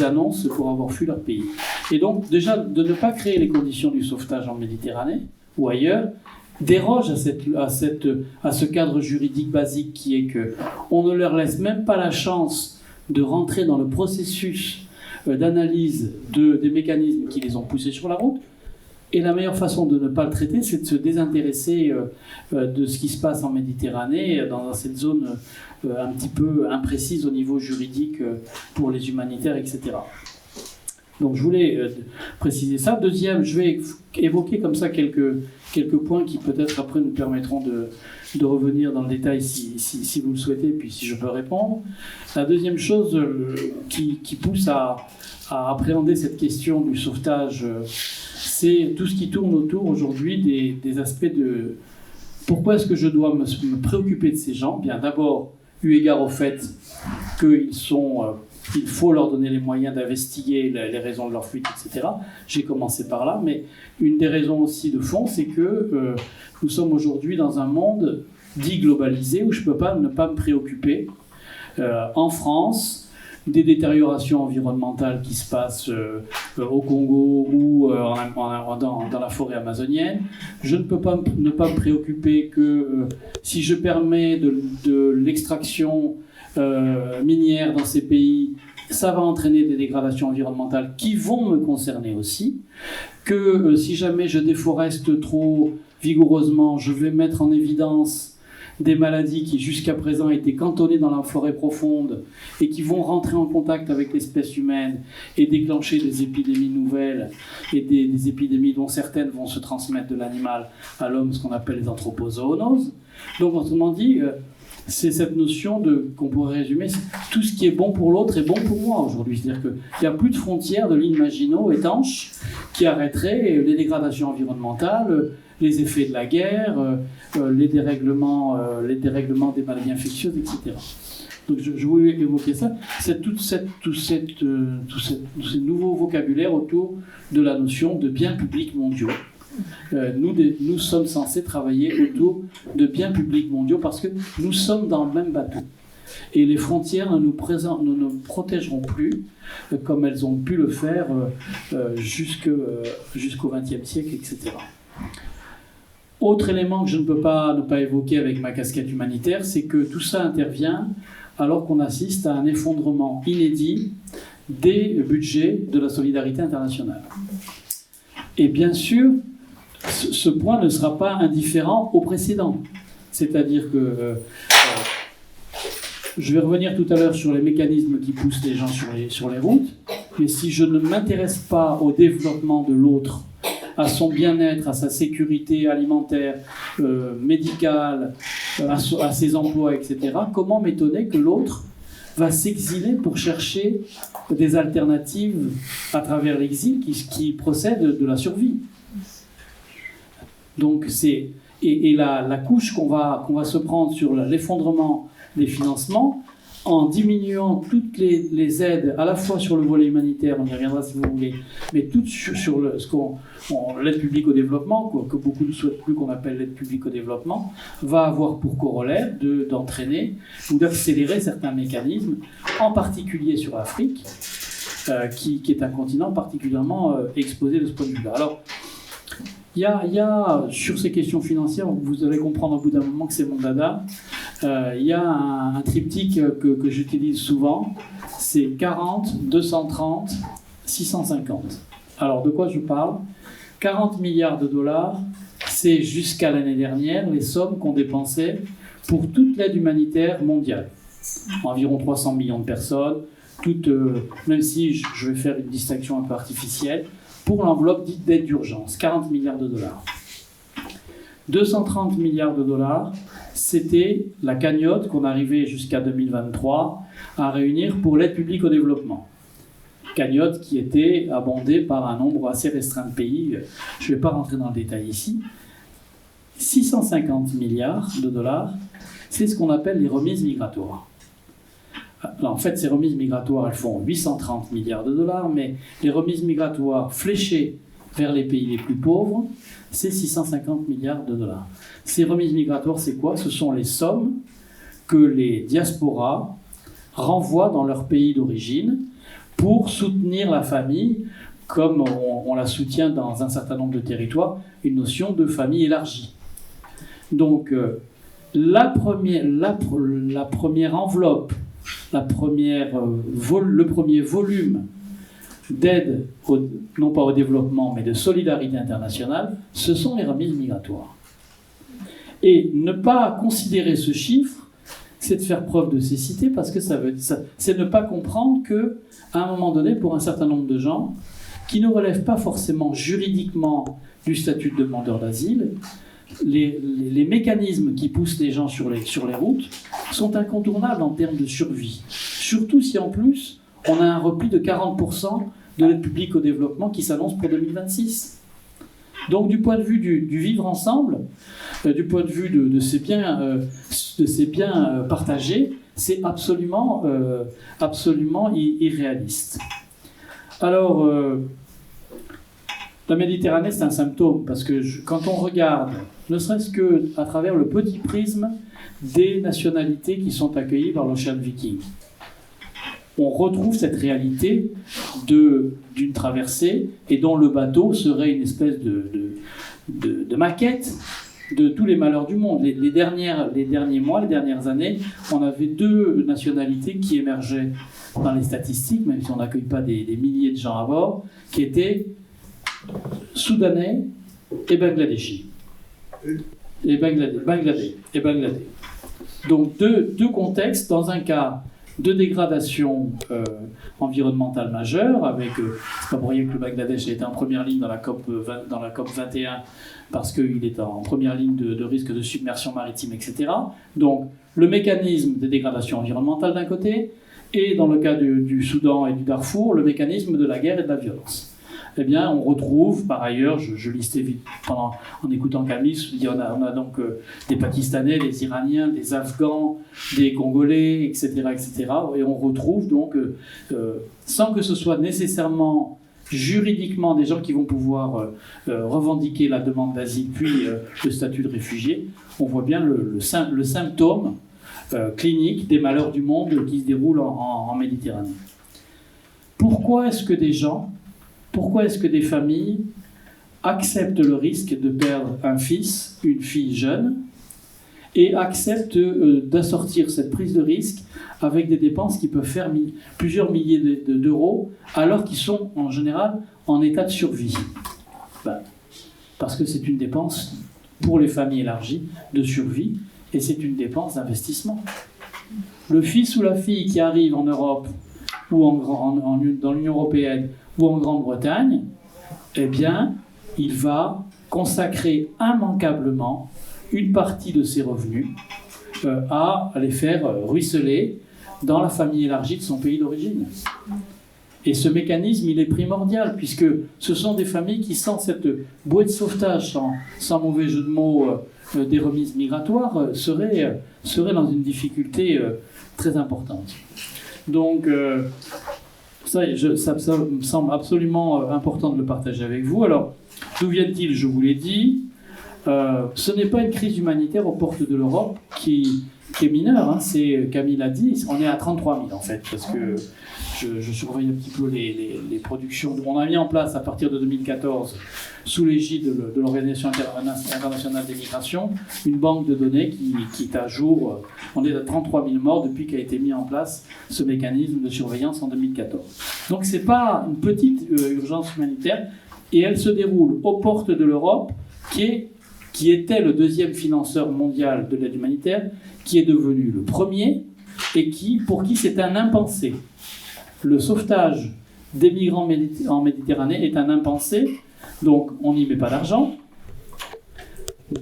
Speaker 5: annoncent pour avoir fui leur pays. Et donc, déjà, de ne pas créer les conditions du sauvetage en Méditerranée ou ailleurs, déroge à ce cadre juridique basique qui est qu'on ne leur laisse même pas la chance de rentrer dans le processus d'analyse des mécanismes qui les ont poussés sur la route. Et la meilleure façon de ne pas le traiter, c'est de se désintéresser de ce qui se passe en Méditerranée, dans cette zone un petit peu imprécise au niveau juridique pour les humanitaires, etc. Donc je voulais préciser ça. Deuxième, je vais évoquer comme ça quelques points qui peut-être après nous permettront de revenir dans le détail si vous le souhaitez, puis si je peux répondre. La deuxième chose qui pousse à appréhender cette question du sauvetage, c'est tout ce qui tourne autour aujourd'hui des aspects de pourquoi est-ce que je dois me préoccuper de ces gens. Bien d'abord, eu égard au fait qu'il faut leur donner les moyens d'investiguer les raisons de leur fuite, etc. J'ai commencé par là, mais une des raisons aussi de fond, c'est que nous sommes aujourd'hui dans un monde dit globalisé où je ne peux pas ne pas me préoccuper. En France, des détériorations environnementales qui se passent au Congo ou dans la forêt amazonienne. Je ne peux pas ne pas me préoccuper que si je permets de l'extraction minière dans ces pays, ça va entraîner des dégradations environnementales qui vont me concerner aussi, que si jamais je déforeste trop vigoureusement, je vais mettre en évidence des maladies qui jusqu'à présent étaient cantonnées dans la forêt profonde et qui vont rentrer en contact avec l'espèce humaine et déclencher des épidémies nouvelles et des épidémies dont certaines vont se transmettre de l'animal à l'homme, ce qu'on appelle les anthropozoonoses. Donc autrement dit, c'est cette notion qu'on pourrait résumer, tout ce qui est bon pour l'autre est bon pour moi aujourd'hui. C'est-à-dire qu'il n'y a plus de frontières de lignes Maginot étanches qui arrêteraient les dégradations environnementales, les effets de la guerre, les dérèglements des maladies infectieuses, etc. Donc je voulais évoquer ça. C'est tout ce nouveau vocabulaire autour de la notion de biens publics mondiaux. Nous sommes censés travailler autour de biens publics mondiaux parce que nous sommes dans le même bateau. Et les frontières ne nous protégeront plus comme elles ont pu le faire jusqu'au XXe siècle, etc. Autre élément que je ne peux pas ne pas évoquer avec ma casquette humanitaire, c'est que tout ça intervient alors qu'on assiste à un effondrement inédit des budgets de la solidarité internationale. Et bien sûr, ce point ne sera pas indifférent au précédent. C'est-à-dire que je vais revenir tout à l'heure sur les mécanismes qui poussent les gens sur les routes, mais si je ne m'intéresse pas au développement de l'autre, à son bien-être, à sa sécurité alimentaire, médicale, à ses emplois, etc., comment m'étonner que l'autre va s'exiler pour chercher des alternatives à travers l'exil qui procède de la survie. Donc la couche qu'on va se prendre sur l'effondrement des financements, en diminuant toutes les aides, à la fois sur le volet humanitaire, on y reviendra si vous voulez, mais toutes sur l'aide publique au développement, que beaucoup ne souhaitent plus qu'on appelle l'aide publique au développement, va avoir pour corollaire d'entraîner ou d'accélérer certains mécanismes, en particulier sur l'Afrique, qui est un continent particulièrement exposé de ce point de vue-là. Alors, il y a, sur ces questions financières, vous allez comprendre au bout d'un moment que c'est mon dada, il y a un triptyque que j'utilise souvent, c'est 40, 230, 650. Alors, de quoi je parle ? 40 milliards de dollars, c'est jusqu'à l'année dernière les sommes qu'on dépensait pour toute l'aide humanitaire mondiale. Environ 300 millions de personnes, même si je vais faire une distinction un peu artificielle, pour l'enveloppe dite d'aide d'urgence, 40 milliards de dollars. 230 milliards de dollars, c'était la cagnotte qu'on arrivait jusqu'à 2023 à réunir pour l'aide publique au développement. Cagnotte qui était abondée par un nombre assez restreint de pays. Je ne vais pas rentrer dans le détail ici. 650 milliards de dollars, c'est ce qu'on appelle les remises migratoires. Alors, en fait, ces remises migratoires, elles font 830 milliards de dollars, mais les remises migratoires fléchées vers les pays les plus pauvres, c'est 650 milliards de dollars. Ces remises migratoires, c'est quoi ? Ce sont les sommes que les diasporas renvoient dans leur pays d'origine pour soutenir la famille, comme on la soutient dans un certain nombre de territoires, une notion de famille élargie. Donc, la première enveloppe, le premier volume d'aide, non pas au développement, mais de solidarité internationale, ce sont les remises migratoires. Et ne pas considérer ce chiffre, c'est de faire preuve de cécité, parce que c'est ne pas comprendre qu'à un moment donné, pour un certain nombre de gens, qui ne relèvent pas forcément juridiquement du statut de demandeur d'asile, les mécanismes qui poussent les gens sur les routes sont incontournables en termes de survie. Surtout si en plus, on a un repli de 40% de l'aide publique au développement qui s'annonce pour 2026. Donc du point de vue du vivre ensemble, du point de vue de ces biens partagés, c'est absolument irréaliste. Alors, la Méditerranée, c'est un symptôme, parce que quand on regarde, ne serait-ce qu'à travers le petit prisme des nationalités qui sont accueillies par l'Ocean Viking, on retrouve cette réalité d'une traversée et dont le bateau serait une espèce de maquette de tous les malheurs du monde. Les derniers mois, les dernières années, on avait 2 nationalités qui émergeaient dans les statistiques, même si on n'accueille pas des milliers de gens à bord, qui étaient Soudanais et Bangladeshis. Bangladais. Donc deux contextes, dans un cas de dégradation environnementale majeure, avec, c'est pas pour rien que le Bangladesh est en première ligne dans la COP 21, parce qu'il est en première ligne de risque de submersion maritime, etc. Donc le mécanisme de dégradation environnementale d'un côté, et dans le cas du Soudan et du Darfour, le mécanisme de la guerre et de la violence. Eh bien, on retrouve, par ailleurs, je listais vite en écoutant Camille, on a donc des Pakistanais, des Iraniens, des Afghans, des Congolais, etc., etc. Et on retrouve donc, sans que ce soit nécessairement juridiquement des gens qui vont pouvoir revendiquer la demande d'asile puis le statut de réfugié, on voit bien le symptôme clinique des malheurs du monde qui se déroulent en Méditerranée. Pourquoi est-ce que des familles acceptent le risque de perdre un fils, une fille jeune, et acceptent d'assortir cette prise de risque avec des dépenses qui peuvent faire plusieurs milliers d'euros, alors qu'ils sont en général en état de survie? Parce que c'est une dépense pour les familles élargies de survie, et c'est une dépense d'investissement. Le fils ou la fille qui arrive en Europe ou dans l'Union européenne ou en Grande-Bretagne, eh bien, il va consacrer immanquablement une partie de ses revenus à les faire ruisseler dans la famille élargie de son pays d'origine. Et ce mécanisme, il est primordial, puisque ce sont des familles qui, sans cette bouée de sauvetage, sans mauvais jeu de mots, des remises migratoires, seraient dans une difficulté très importante. Donc, ça me semble absolument important de le partager avec vous. Alors, d'où viennent-ils? Je vous l'ai dit. Ce n'est pas une crise humanitaire aux portes de l'Europe qui est mineure. Hein. C'est, Camille l'a dit, on est à 33 000 en fait, parce que je surveille un petit peu les productions. On a mis en place à partir de 2014, sous l'égide de l'Organisation internationale des migrations, une banque de données qui est à jour. On est à 33 000 morts depuis qu'a été mis en place ce mécanisme de surveillance en 2014. Donc c'est pas une petite urgence humanitaire, et elle se déroule aux portes de l'Europe, qui était le deuxième financeur mondial de l'aide humanitaire, qui est devenu le premier, et pour qui c'est un impensé. Le sauvetage des migrants en Méditerranée est un impensé, donc on n'y met pas d'argent.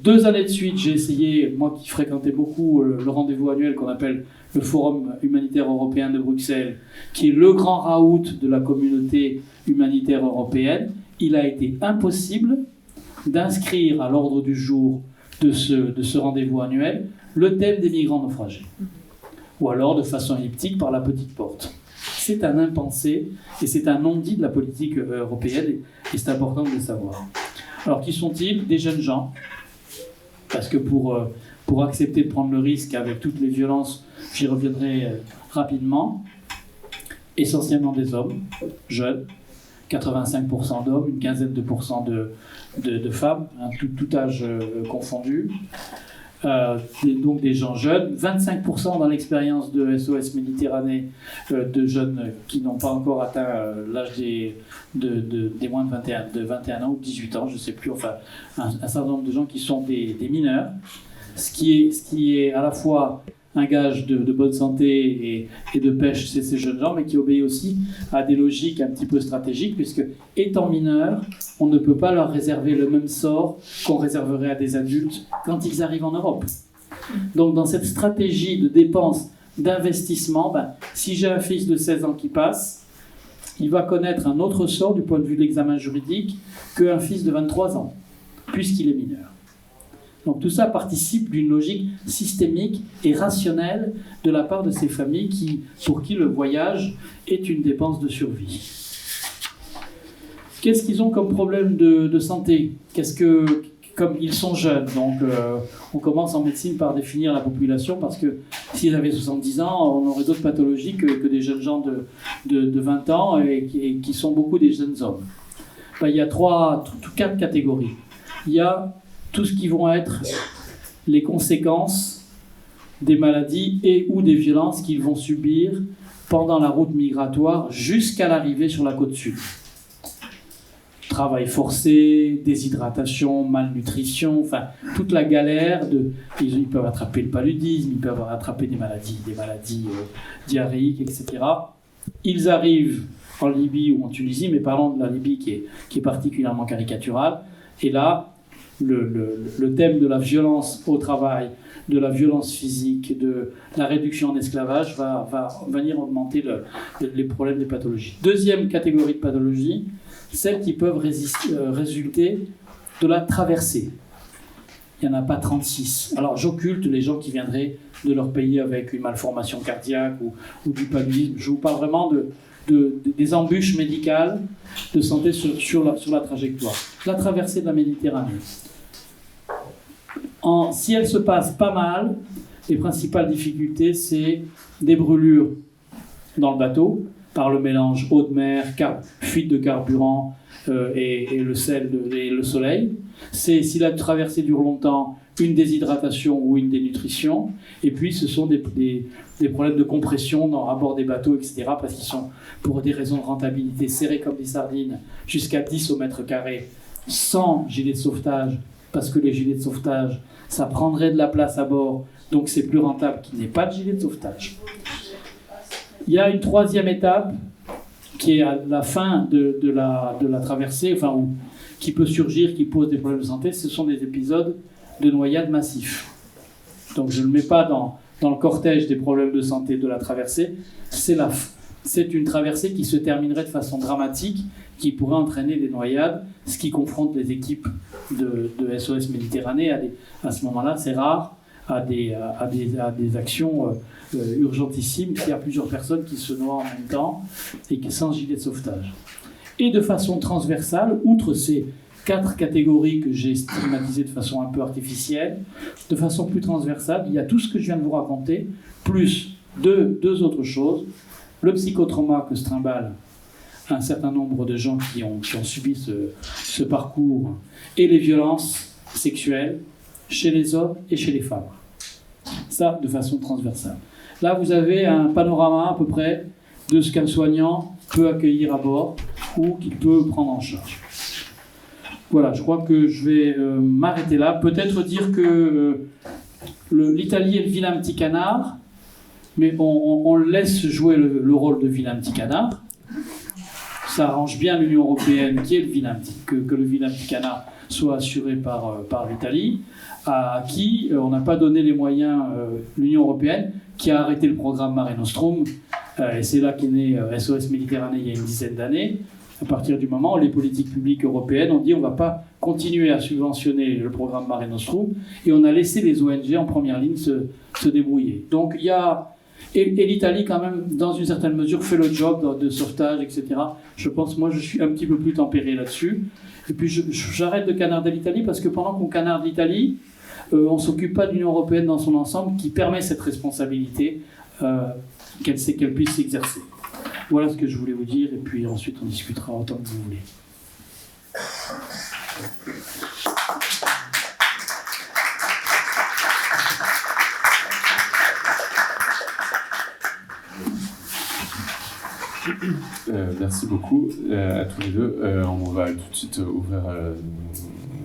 Speaker 5: 2 années de suite, j'ai essayé, moi qui fréquentais beaucoup le rendez-vous annuel qu'on appelle le Forum humanitaire européen de Bruxelles, qui est le grand raout de la communauté humanitaire européenne. Il a été impossible d'inscrire à l'ordre du jour de ce rendez-vous annuel le thème des migrants naufragés, ou alors de façon elliptique par la petite porte. C'est un impensé et c'est un non-dit de la politique européenne, et c'est important de le savoir. Alors qui sont-ils? Des jeunes gens, parce que pour accepter de prendre le risque avec toutes les violences, j'y reviendrai rapidement, essentiellement des hommes jeunes, 85% d'hommes, une quinzaine de pourcents de femmes, hein, tout âge confondu. Donc des gens jeunes, 25% dans l'expérience de SOS Méditerranée de jeunes qui n'ont pas encore atteint l'âge des moins de 21 ans ou 18 ans, je ne sais plus, enfin un certain nombre de gens qui sont des mineurs, ce qui est à la fois un gage de bonne santé et de pêche chez ces jeunes gens, mais qui obéit aussi à des logiques un petit peu stratégiques, puisque étant mineurs, on ne peut pas leur réserver le même sort qu'on réserverait à des adultes quand ils arrivent en Europe. Donc dans cette stratégie de dépense, d'investissement, si j'ai un fils de 16 ans qui passe, il va connaître un autre sort du point de vue de l'examen juridique qu'un fils de 23 ans, puisqu'il est mineur. Donc tout ça participe d'une logique systémique et rationnelle de la part de ces familles pour qui le voyage est une dépense de survie. Qu'est-ce qu'ils ont comme problème de santé? Comme ils sont jeunes, donc on commence en médecine par définir la population, parce que s'ils avaient 70 ans, on aurait d'autres pathologies que des jeunes gens de 20 ans et qui sont beaucoup des jeunes hommes. Il y a 4 catégories. Il y a tout ce qui vont être les conséquences des maladies et ou des violences qu'ils vont subir pendant la route migratoire jusqu'à l'arrivée sur la côte sud. Travail forcé, déshydratation, malnutrition, enfin toute la galère. Ils peuvent attraper le paludisme, ils peuvent attraper des maladies diarrhéiques, etc. Ils arrivent en Libye ou en Tunisie, mais parlons de la Libye qui est particulièrement caricaturale. Et là, le thème de la violence au travail, de la violence physique, de la réduction en esclavage va venir augmenter les problèmes des pathologies. Deuxième catégorie de pathologies, celles qui peuvent résulter de la traversée. Il n'y en a pas 36. Alors j'occulte les gens qui viendraient de leur pays avec une malformation cardiaque ou du paludisme. Je vous parle vraiment des embûches médicales de santé sur la trajectoire. La traversée de la Méditerranée. Si elle se passe pas mal, les principales difficultés, c'est des brûlures dans le bateau, par le mélange eau de mer, fuite de carburant et le sel et le soleil. C'est, si la traversée dure longtemps, une déshydratation ou une dénutrition. Et puis, ce sont des problèmes de compression à bord des bateaux, etc., parce qu'ils sont, pour des raisons de rentabilité, serrés comme des sardines, jusqu'à 10 au mètre carré, sans gilet de sauvetage, parce que les gilets de sauvetage, ça prendrait de la place à bord, donc c'est plus rentable qu'il n'y ait pas de gilet de sauvetage. Il y a une troisième étape qui est à la fin de la traversée, qui peut surgir, qui pose des problèmes de santé. Ce sont des épisodes de noyade massifs. Donc je ne le mets pas dans le cortège des problèmes de santé de la traversée. C'est c'est une traversée qui se terminerait de façon dramatique, qui pourrait entraîner des noyades, ce qui confronte les équipes de SOS Méditerranée à ce moment-là, c'est rare, à des actions urgentissimes, s'il y a plusieurs personnes qui se noient en même temps et qui sans gilet de sauvetage. Et de façon transversale, outre ces 4 catégories que j'ai stigmatisées de façon un peu artificielle, de façon plus transversale, il y a tout ce que je viens de vous raconter, plus deux autres choses. Le psychotrauma que se trimballe un certain nombre de gens qui ont subi ce parcours, et les violences sexuelles chez les hommes et chez les femmes. Ça, de façon transversale. Là, vous avez un panorama à peu près de ce qu'un soignant peut accueillir à bord ou qu'il peut prendre en charge. Voilà, je crois que je vais m'arrêter là. Peut-être dire que l'Italie est le vilain petit canard, mais on laisse jouer le rôle de vilain petit canard. Ça arrange bien l'Union européenne qui est le vilain que le vilain petit canard soit assuré par l'Italie, à qui on n'a pas donné les moyens, l'Union européenne, qui a arrêté le programme Mare Nostrum, et c'est là qu'est né SOS Méditerranée il y a une dizaine d'années, à partir du moment où les politiques publiques européennes ont dit on ne va pas continuer à subventionner le programme Mare Nostrum, et on a laissé les ONG en première ligne se débrouiller. Donc il y a... Et l'Italie, quand même, dans une certaine mesure, fait le job de sauvetage, etc. Je pense, moi, je suis un petit peu plus tempéré là-dessus. Et puis, j'arrête de canarder l'Italie parce que pendant qu'on canarde l'Italie, on ne s'occupe pas de l'Union européenne dans son ensemble qui permet cette responsabilité qu'elle puisse s'exercer. Voilà ce que je voulais vous dire. Et puis ensuite, on discutera autant que vous voulez.
Speaker 1: Merci beaucoup à tous les deux. On va tout de suite ouvrir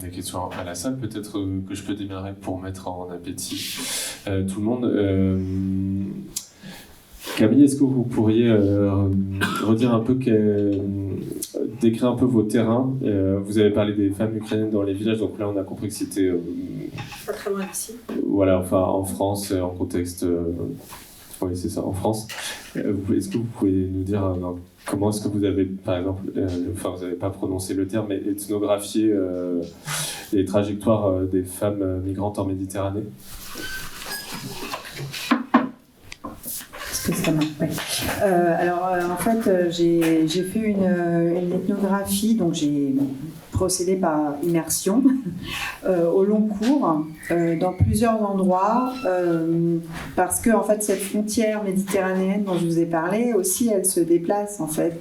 Speaker 1: des questions à la salle. Peut-être que je peux démarrer pour mettre en appétit tout le monde. Camille, est-ce que vous pourriez redire un peu, décrire un peu vos terrains? Vous avez parlé des femmes ukrainiennes dans les villages, donc là on a compris que c'était...
Speaker 4: pas très loin d'ici.
Speaker 1: Voilà, enfin en France, en contexte... oui, c'est ça, en France. Est-ce que vous pouvez nous dire comment est-ce que vous avez, par exemple, enfin vous n'avez pas prononcé le terme, mais ethnographié les trajectoires des femmes migrantes en Méditerranée?
Speaker 4: Est-ce que ça marche? Ouais. Alors, en fait, j'ai fait une ethnographie, donc j'ai procédé par immersion au long cours dans plusieurs endroits parce que en fait cette frontière méditerranéenne dont je vous ai parlé aussi elle se déplace en fait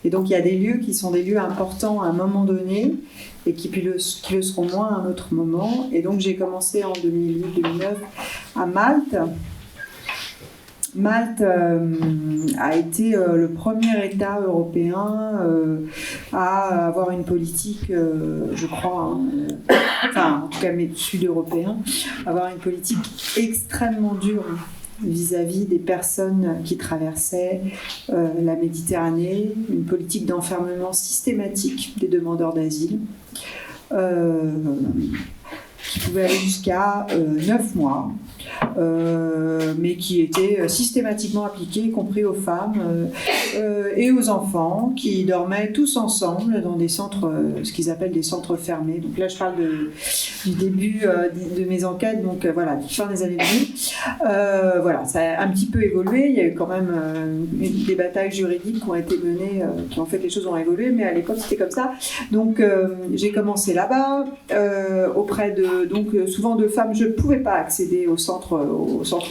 Speaker 4: et donc il y a des lieux qui sont des lieux importants à un moment donné et qui le seront moins à un autre moment et donc j'ai commencé en 2008-2009 à Malte. Malte a été le premier État européen à avoir une politique, je crois, enfin en tout cas mais sud-européen, avoir une politique extrêmement dure vis-à-vis des personnes qui traversaient la Méditerranée, une politique d'enfermement systématique des demandeurs d'asile. Qui pouvait aller jusqu'à 9 mois, mais qui était systématiquement appliqué, y compris aux femmes et aux enfants, qui dormaient tous ensemble dans des centres, ce qu'ils appellent des centres fermés. Donc là, je parle du début de mes enquêtes, donc voilà, fin des années 2000. Voilà, ça a un petit peu évolué. Il y a eu quand même des batailles juridiques qui ont été menées, qui ont fait que les choses ont évolué, mais à l'époque, c'était comme ça. Donc, j'ai commencé là-bas, auprès de donc souvent de femmes. Je ne pouvais pas accéder aux centres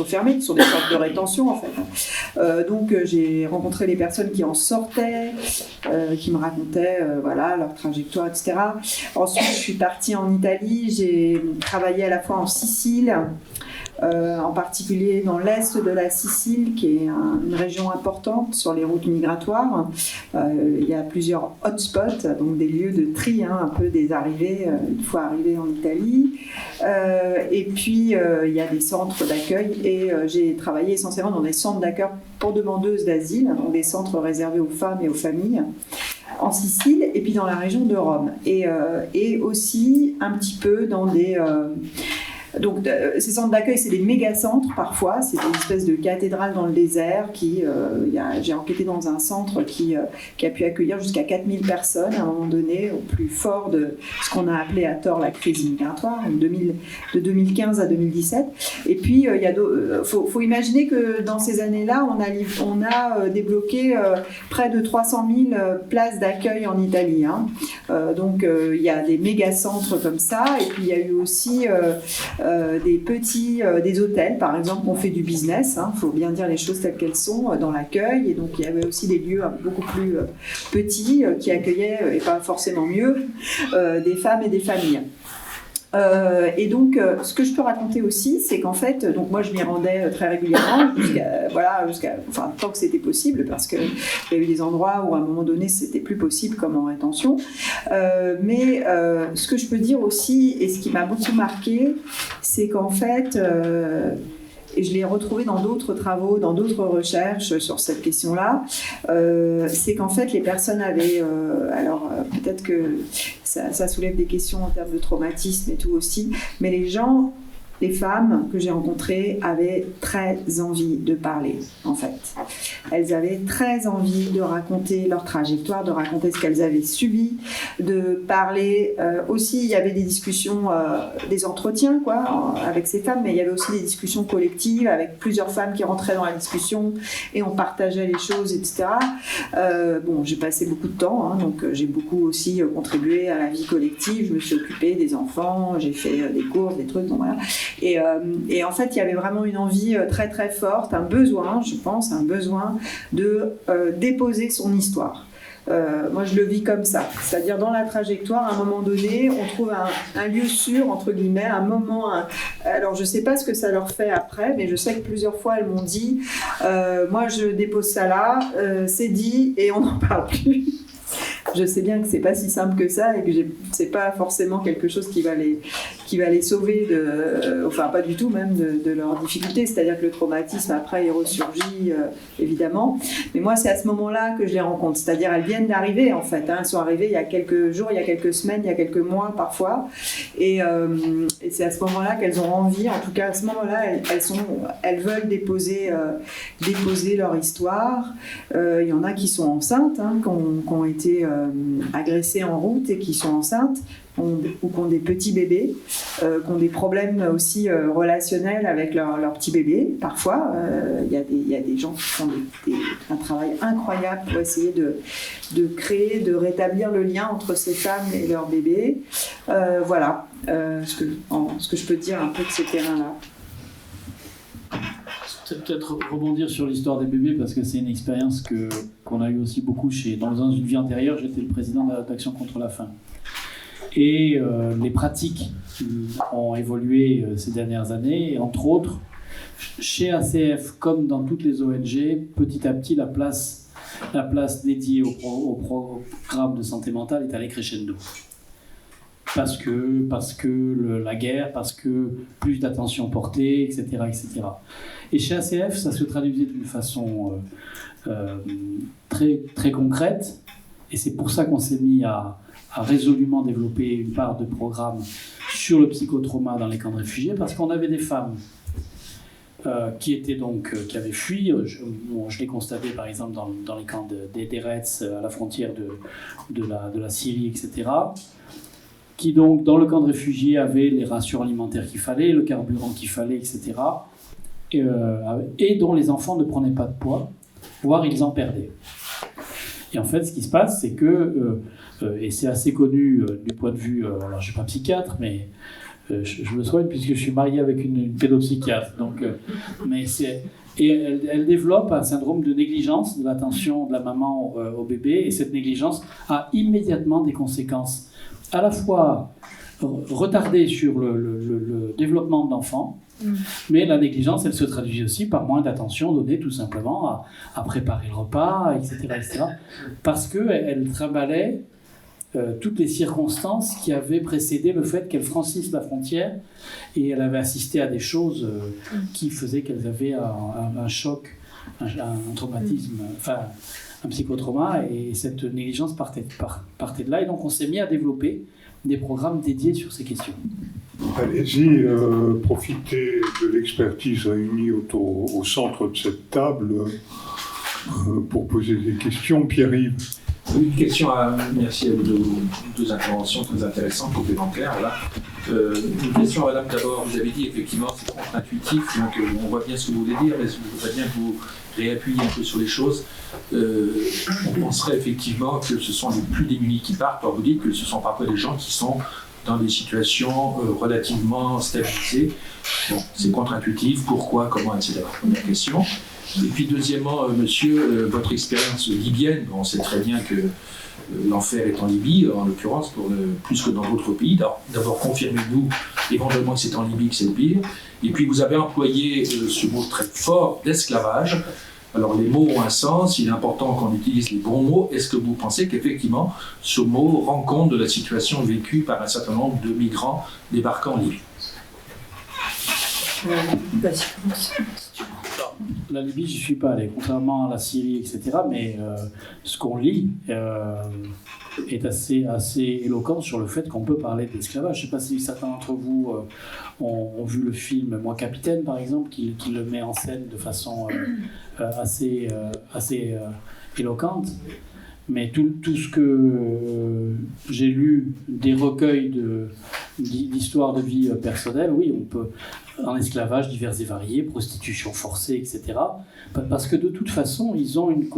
Speaker 4: fermés, qui sont des centres de rétention en fait. Donc j'ai rencontré les personnes qui en sortaient, qui me racontaient voilà, leur trajectoire, etc. Ensuite, je suis partie en Italie, j'ai travaillé à la fois en Sicile, en particulier dans l'est de la Sicile, qui est une région importante sur les routes migratoires. Il y a plusieurs hotspots, donc des lieux de tri, un peu des arrivées, une fois arrivé en Italie. Et puis, il y a des centres d'accueil et j'ai travaillé essentiellement dans des centres d'accueil pour demandeuses d'asile, donc des centres réservés aux femmes et aux familles, en Sicile et puis dans la région de Rome. Et aussi un petit peu dans des Donc, ces centres d'accueil, c'est des méga-centres parfois, c'est des espèces de cathédrales dans le désert. J'ai enquêté dans un centre qui a pu accueillir jusqu'à 4000 personnes à un moment donné, au plus fort de ce qu'on a appelé à tort la crise migratoire, de 2015 à 2017. Et puis, faut imaginer que dans ces années-là, on a débloqué près de 300 000 places d'accueil en Italie. Hein. Donc, il y a des méga-centres comme ça, et puis il y a eu aussi des hôtels, par exemple, qui ont fait du business. Il faut bien dire les choses telles qu'elles sont dans l'accueil. Et donc, il y avait aussi des lieux beaucoup plus petits qui accueillaient, et pas forcément mieux, des femmes et des familles. Et donc, ce que je peux raconter aussi, c'est qu'en fait, donc moi je m'y rendais très régulièrement, tant que c'était possible, parce qu'il y a eu des endroits où à un moment donné c'était plus possible, comme en rétention. Mais ce que je peux dire aussi, et ce qui m'a beaucoup marqué, c'est qu'en fait, et je l'ai retrouvé dans d'autres travaux, dans d'autres recherches sur cette question-là, c'est qu'en fait les personnes avaient, peut-être que ça soulève des questions en termes de traumatisme et tout aussi, mais les femmes que j'ai rencontrées avaient très envie de parler, en fait. Elles avaient très envie de raconter leur trajectoire, de raconter ce qu'elles avaient subi, de parler. Aussi, il y avait des discussions, des entretiens, quoi, avec ces femmes, mais il y avait aussi des discussions collectives avec plusieurs femmes qui rentraient dans la discussion et on partageait les choses, etc. J'ai passé beaucoup de temps, hein, donc j'ai beaucoup aussi contribué à la vie collective. Je me suis occupée des enfants, j'ai fait des courses, des trucs, donc voilà. Et en fait, il y avait vraiment une envie très très forte, un besoin de déposer son histoire. Moi, je le vis comme ça. C'est-à-dire, dans la trajectoire, à un moment donné, on trouve un lieu sûr, entre guillemets, un moment... Alors, je ne sais pas ce que ça leur fait après, mais je sais que plusieurs fois, elles m'ont dit moi, je dépose ça là, c'est dit, et on n'en parle plus. Je sais bien que c'est pas si simple que ça et que c'est pas forcément quelque chose qui va les sauver pas du tout même de leurs difficultés. C'est-à-dire que le traumatisme après il ressurgit évidemment. Mais moi c'est à ce moment-là que je les rencontre. C'est-à-dire elles viennent d'arriver en fait. Hein. Elles sont arrivées il y a quelques jours, il y a quelques semaines, il y a quelques mois parfois. Et c'est à ce moment-là qu'elles ont envie. En tout cas à ce moment-là elles veulent déposer leur histoire. Il y en a qui sont enceintes, hein, qui ont été agressées en route et qui sont enceintes ou qui ont des petits bébés, qui ont des problèmes aussi relationnels avec leur petit bébé. Parfois, il y a des gens qui font un travail incroyable pour essayer de créer, de rétablir le lien entre ces femmes et leurs bébés. Voilà ce que je peux dire un peu de ce terrain-là.
Speaker 5: Peut-être rebondir sur l'histoire des bébés parce que c'est une expérience qu'on a eu aussi beaucoup dans une vie antérieure. J'étais le président d'Action contre la faim et les pratiques ont évolué ces dernières années et entre autres chez ACF comme dans toutes les ONG petit à petit la place dédiée au programme de santé mentale est allée crescendo. Parce que la guerre, parce que plus d'attention portée, etc., etc. Et chez ACF, ça se traduisait d'une façon très, très concrète, et c'est pour ça qu'on s'est mis à résolument développer une part de programme sur le psychotrauma dans les camps de réfugiés, parce qu'on avait des femmes qui avaient fui. Je l'ai constaté par exemple dans les camps d'Erets, à la frontière de la Syrie, etc., qui donc, dans le camp de réfugiés, avaient les rations alimentaires qu'il fallait, le carburant qu'il fallait, etc., et dont les enfants ne prenaient pas de poids, voire ils en perdaient. Et en fait, ce qui se passe, c'est que, et c'est assez connu du point de vue, alors je ne suis pas psychiatre, mais je le soigne puisque je suis marié avec une pédopsychiatre, et elle développe un syndrome de négligence de l'attention de la maman au bébé, et cette négligence a immédiatement des conséquences à la fois retardées sur le développement de l'enfant, mais la négligence, elle se traduit aussi par moins d'attention donnée tout simplement à préparer le repas, etc. Parce qu'elle trimballait toutes les circonstances qui avaient précédé le fait qu'elle franchisse la frontière, et elle avait assisté à des choses qui faisaient qu'elles avaient un choc, un traumatisme, un psychotrauma, et cette négligence partait de là. Et donc on s'est mis à développer des programmes dédiés sur ces questions.
Speaker 2: Allez-y, profitez de l'expertise réunie au centre de cette table pour poser des questions. Pierre-Yves.
Speaker 3: Une question merci à vos deux interventions très intéressantes, complémentaires. Là. Une question à madame d'abord. Vous avez dit effectivement c'est contre-intuitif, donc on voit bien ce que vous voulez dire, mais je voudrais bien que vous réappuyiez un peu sur les choses. On penserait effectivement que ce sont les plus démunis qui partent. Alors vous dites que ce sont parfois des gens qui sont dans des situations relativement stabilisées. Bon, c'est contre-intuitif, pourquoi, comment, etc. Première question. Et puis deuxièmement, monsieur, votre expérience libyenne, on sait très bien que l'enfer est en Libye, en l'occurrence, plus que dans d'autres pays. D'abord, confirmez-nous éventuellement que c'est en Libye que c'est le pire. Et puis vous avez employé ce mot très fort d'esclavage. Alors les mots ont un sens, il est important qu'on utilise les bons mots. Est-ce que vous pensez qu'effectivement ce mot rend compte de la situation vécue par un certain nombre de migrants débarquant en Libye?
Speaker 5: La Libye, j'y suis pas allé, contrairement à la Syrie, etc. Mais ce qu'on lit est assez éloquent sur le fait qu'on peut parler d'esclavage. Je ne sais pas si certains d'entre vous ont vu le film Moi Capitaine, par exemple, qui le met en scène de façon assez éloquente. Mais tout ce que j'ai lu des recueils d'histoires de vie personnelle, oui, on peut, en esclavage divers et variés, prostitution forcée, etc. Parce que de toute façon, ils ont une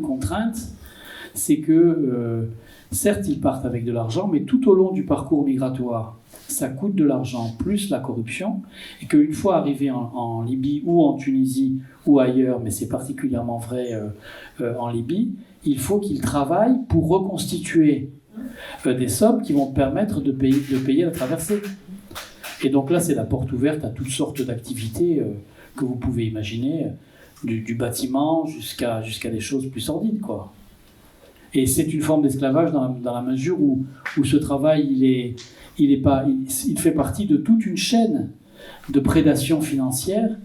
Speaker 5: contrainte, c'est que, certes, ils partent avec de l'argent, mais tout au long du parcours migratoire, ça coûte de l'argent plus la corruption, et qu'une fois arrivés en Libye ou en Tunisie ou ailleurs, mais c'est particulièrement vrai en Libye, il faut qu'ils travaillent pour reconstituer des sommes qui vont permettre de payer la traversée. Et donc là, c'est la porte ouverte à toutes sortes d'activités que vous pouvez imaginer, du bâtiment jusqu'à des choses plus sordides, quoi. Et c'est une forme d'esclavage dans la mesure où ce travail, il fait partie de toute une chaîne de prédation financière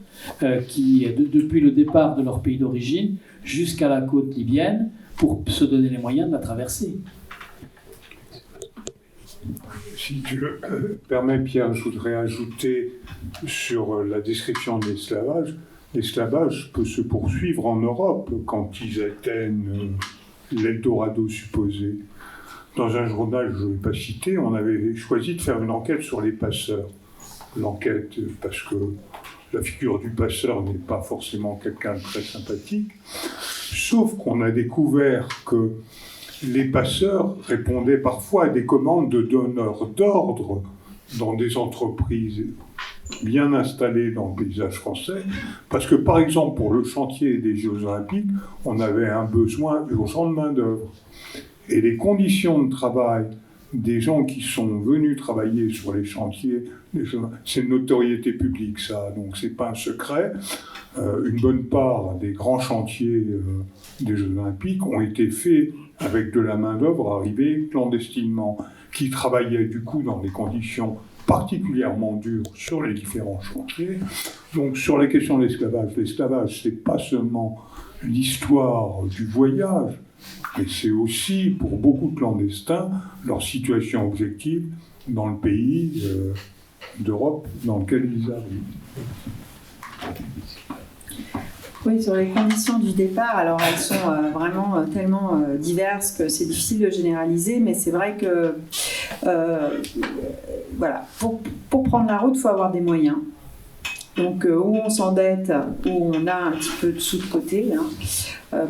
Speaker 5: qui, depuis le départ de leur pays d'origine jusqu'à la côte libyenne, pour se donner les moyens de la traverser.
Speaker 2: Si tu le permets, Pierre, je voudrais ajouter sur la description de l'esclavage. L'esclavage peut se poursuivre en Europe quand ils atteignent l'Eldorado supposé. Dans un journal, je ne vais pas citer, on avait choisi de faire une enquête sur les passeurs. L'enquête, parce que la figure du passeur n'est pas forcément quelqu'un de très sympathique, sauf qu'on a découvert que les passeurs répondaient parfois à des commandes de donneurs d'ordre dans des entreprises bien installées dans le paysage français, parce que par exemple pour le chantier des Jeux Olympiques, on avait un besoin urgent de main-d'œuvre. Et les conditions de travail des gens qui sont venus travailler sur les chantiers, c'est une notoriété publique ça, donc c'est pas un secret. Une bonne part des grands chantiers des Jeux Olympiques ont été faits avec de la main-d'œuvre arrivée clandestinement, qui travaillait du coup dans des conditions particulièrement dures sur les différents chantiers. Donc sur la question de l'esclavage, c'est pas seulement l'histoire du voyage, mais c'est aussi, pour beaucoup de clandestins, leur situation objective dans le pays d'Europe dans lequel ils arrivent.
Speaker 4: Oui, sur les conditions du départ, alors elles sont vraiment tellement diverses que c'est difficile de généraliser, mais c'est vrai que voilà, pour prendre la route, il faut avoir des moyens. Donc, où on s'endette, où on a un petit peu de sous de côté. Hein.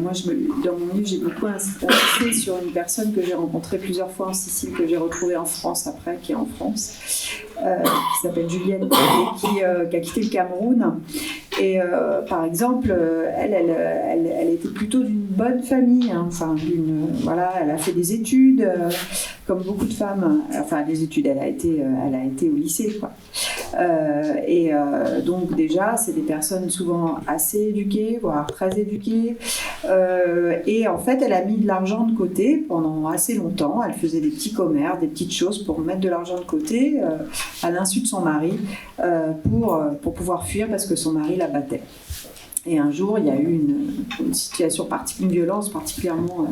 Speaker 4: Moi, dans mon livre, j'ai beaucoup insisté sur une personne que j'ai rencontrée plusieurs fois en Sicile, que j'ai retrouvée en France après, qui est en France, qui s'appelle Julienne, et qui a quitté le Cameroun. Et par exemple, elle était plutôt d'une bonne famille. Hein. Enfin, voilà, elle a fait des études, comme beaucoup de femmes. Enfin, des études, elle a été au lycée, quoi. Donc déjà, c'est des personnes souvent assez éduquées, voire très éduquées. Et en fait, elle a mis de l'argent de côté pendant assez longtemps. Elle faisait des petits commerces, des petites choses pour mettre de l'argent de côté à l'insu de son mari pour pouvoir fuir parce que son mari la battait. Et un jour, il y a eu une situation une violence particulièrement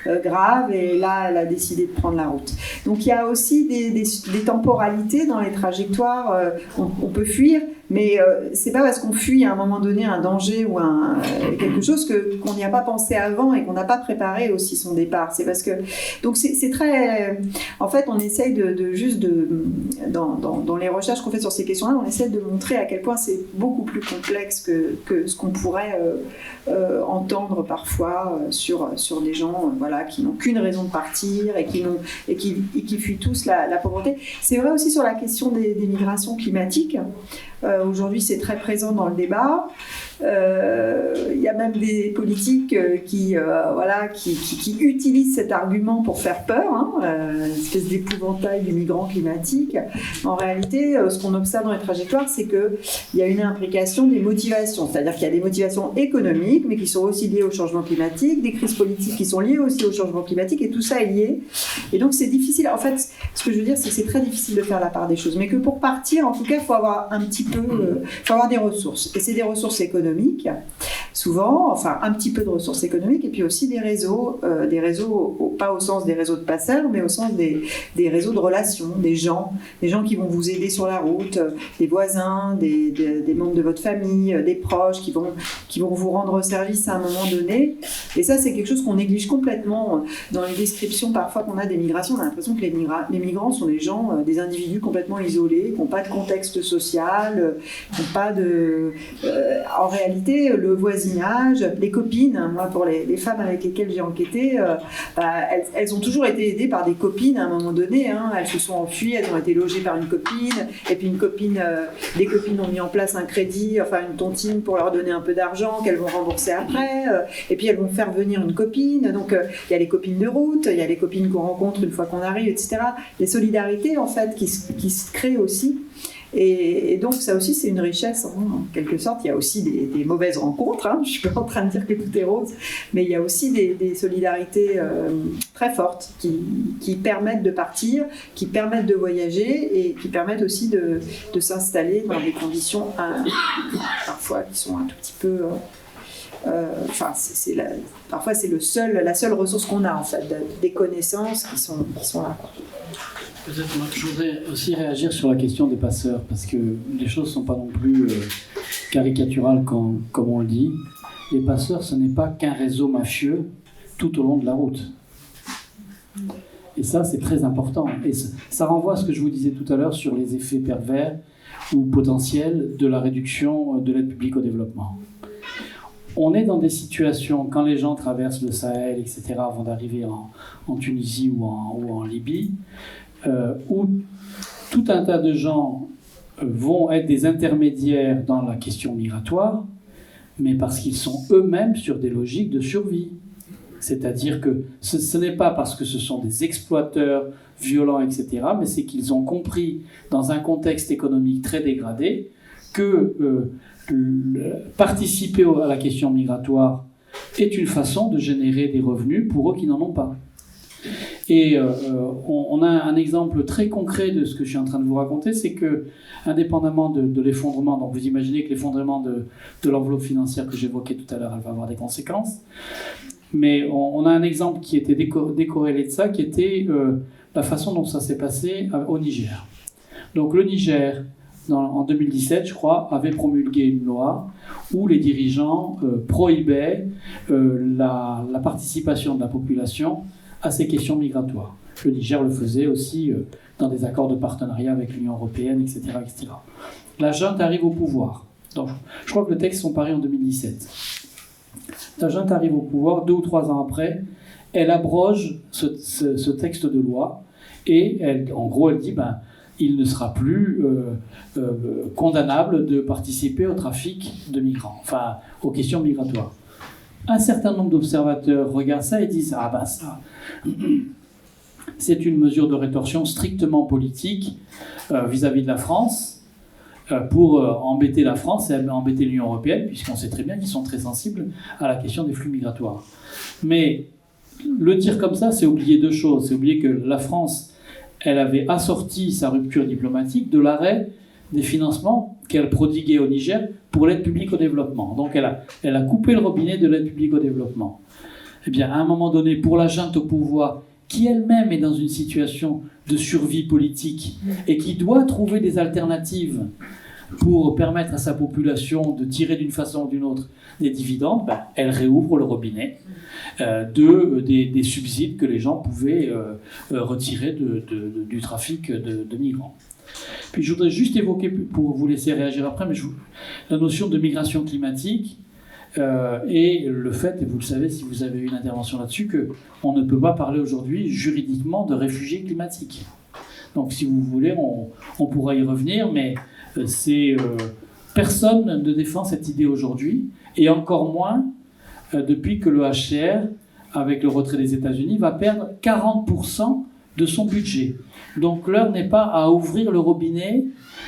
Speaker 4: grave, et là, elle a décidé de prendre la route. Donc il y a aussi des temporalités dans les trajectoires. On peut fuir, mais c'est pas parce qu'on fuit à un moment donné un danger ou quelque chose qu'on n'y a pas pensé avant et qu'on n'a pas préparé aussi son départ. C'est parce que donc c'est très, en fait, on essaye dans les recherches qu'on fait sur ces questions-là, on essaie de montrer à quel point c'est beaucoup plus complexe que ce qu'on pourrait entendre parfois sur des gens qui n'ont qu'une raison de partir et qui fuient tous la pauvreté. C'est vrai aussi sur la question des migrations climatiques. Aujourd'hui, c'est très présent dans le débat. Il y a même des politiques qui utilisent cet argument pour faire peur, une espèce d'épouvantail du migrant climatique. En réalité, ce qu'on observe dans les trajectoires, c'est qu'il y a une imbrication des motivations, c'est-à-dire qu'il y a des motivations économiques, mais qui sont aussi liées au changement climatique, des crises politiques qui sont liées aussi au changement climatique, et tout ça est lié. Et donc, c'est difficile. En fait, ce que je veux dire, c'est que c'est très difficile de faire la part des choses, mais que pour partir, en tout cas, il faut avoir faut avoir des ressources. Et c'est des ressources économiques, souvent, un petit peu de ressources économiques, et puis aussi des réseaux, pas au sens des réseaux de passeurs, mais au sens des réseaux de relations, des gens qui vont vous aider sur la route, des voisins, des membres de votre famille, des proches qui vont vous rendre service à un moment donné. Et ça, c'est quelque chose qu'on néglige complètement dans les descriptions parfois qu'on a des migrations. On a l'impression que les migrants sont des gens, des individus complètement isolés, qui n'ont pas de contexte social, qui n'ont pas de... en réalité, le voisinage, les copines, moi pour les femmes avec lesquelles j'ai enquêté, elles ont toujours été aidées par des copines à un moment donné, elles se sont enfuies, elles ont été logées par une copine, et puis des copines ont mis en place un crédit, une tontine pour leur donner un peu d'argent qu'elles vont rembourser après, et puis elles vont faire venir une copine, donc il y a les copines de route, il y a les copines qu'on rencontre une fois qu'on arrive, etc. Les solidarités en fait qui se créent aussi. Et donc ça aussi c'est une richesse en quelque sorte. Il y a aussi des mauvaises rencontres, je ne suis pas en train de dire que tout est rose, mais il y a aussi des solidarités très fortes qui permettent de partir, qui permettent de voyager et qui permettent aussi de s'installer dans des conditions parfois qui sont un tout petit peu... parfois c'est la seule ressource qu'on a en fait, des connaissances qui sont là.
Speaker 5: Peut-être moi, je voudrais aussi réagir sur la question des passeurs, parce que les choses ne sont pas non plus caricaturales comme on le dit. Les passeurs, ce n'est pas qu'un réseau mafieux tout au long de la route. Et ça, c'est très important. Et ça renvoie à ce que je vous disais tout à l'heure sur les effets pervers ou potentiels de la réduction de l'aide publique au développement. On est dans des situations, quand les gens traversent le Sahel, etc., avant d'arriver en Tunisie ou en Libye, où tout un tas de gens vont être des intermédiaires dans la question migratoire, mais parce qu'ils sont eux-mêmes sur des logiques de survie. C'est-à-dire que ce n'est pas parce que ce sont des exploiteurs violents, etc., mais c'est qu'ils ont compris, dans un contexte économique très dégradé, que participer à la question migratoire est une façon de générer des revenus pour eux qui n'en ont pas. Et on a un exemple très concret de ce que je suis en train de vous raconter, c'est que, indépendamment de l'effondrement, donc vous imaginez que l'effondrement de l'enveloppe financière que j'évoquais tout à l'heure, elle va avoir des conséquences, mais on a un exemple qui était décorrélé de ça, qui était la façon dont ça s'est passé au Niger. Donc le Niger, en 2017, je crois, avait promulgué une loi où les dirigeants prohibaient la participation de la population à ces questions migratoires. Le Niger le faisait aussi dans des accords de partenariat avec l'Union européenne, etc., etc. La junte arrive au pouvoir. Donc, je crois que le texte sont parés en 2017. La junte arrive au pouvoir 2 ou 3 ans après. Elle abroge ce texte de loi et en gros, elle dit il ne sera plus condamnable de participer au trafic de migrants, aux questions migratoires. Un certain nombre d'observateurs regardent ça et disent ça, c'est une mesure de rétorsion strictement politique vis-à-vis de la France pour embêter la France et embêter l'Union européenne, puisqu'on sait très bien qu'ils sont très sensibles à la question des flux migratoires. Mais le dire comme ça, c'est oublier 2 choses. C'est oublier que la France, elle avait assorti sa rupture diplomatique de l'arrêt des financements qu'elle prodiguait au Niger pour l'aide publique au développement. Donc elle a coupé le robinet de l'aide publique au développement. eh bien, à un moment donné, pour la junte au pouvoir, qui elle-même est dans une situation de survie politique et qui doit trouver des alternatives pour permettre à sa population de tirer d'une façon ou d'une autre des dividendes, ben, elle réouvre le robinet des subsides que les gens pouvaient retirer du trafic de migrants. Puis je voudrais juste évoquer, pour vous laisser réagir après, mais la notion de migration climatique et le fait, et vous le savez si vous avez eu une intervention là-dessus, qu'on ne peut pas parler aujourd'hui juridiquement de réfugiés climatiques. Donc si vous voulez, on pourra y revenir, mais personne ne défend cette idée aujourd'hui, et encore moins depuis que le HCR, avec le retrait des États-Unis, va perdre 40% de son budget. Donc l'heure n'est pas à ouvrir le robinet,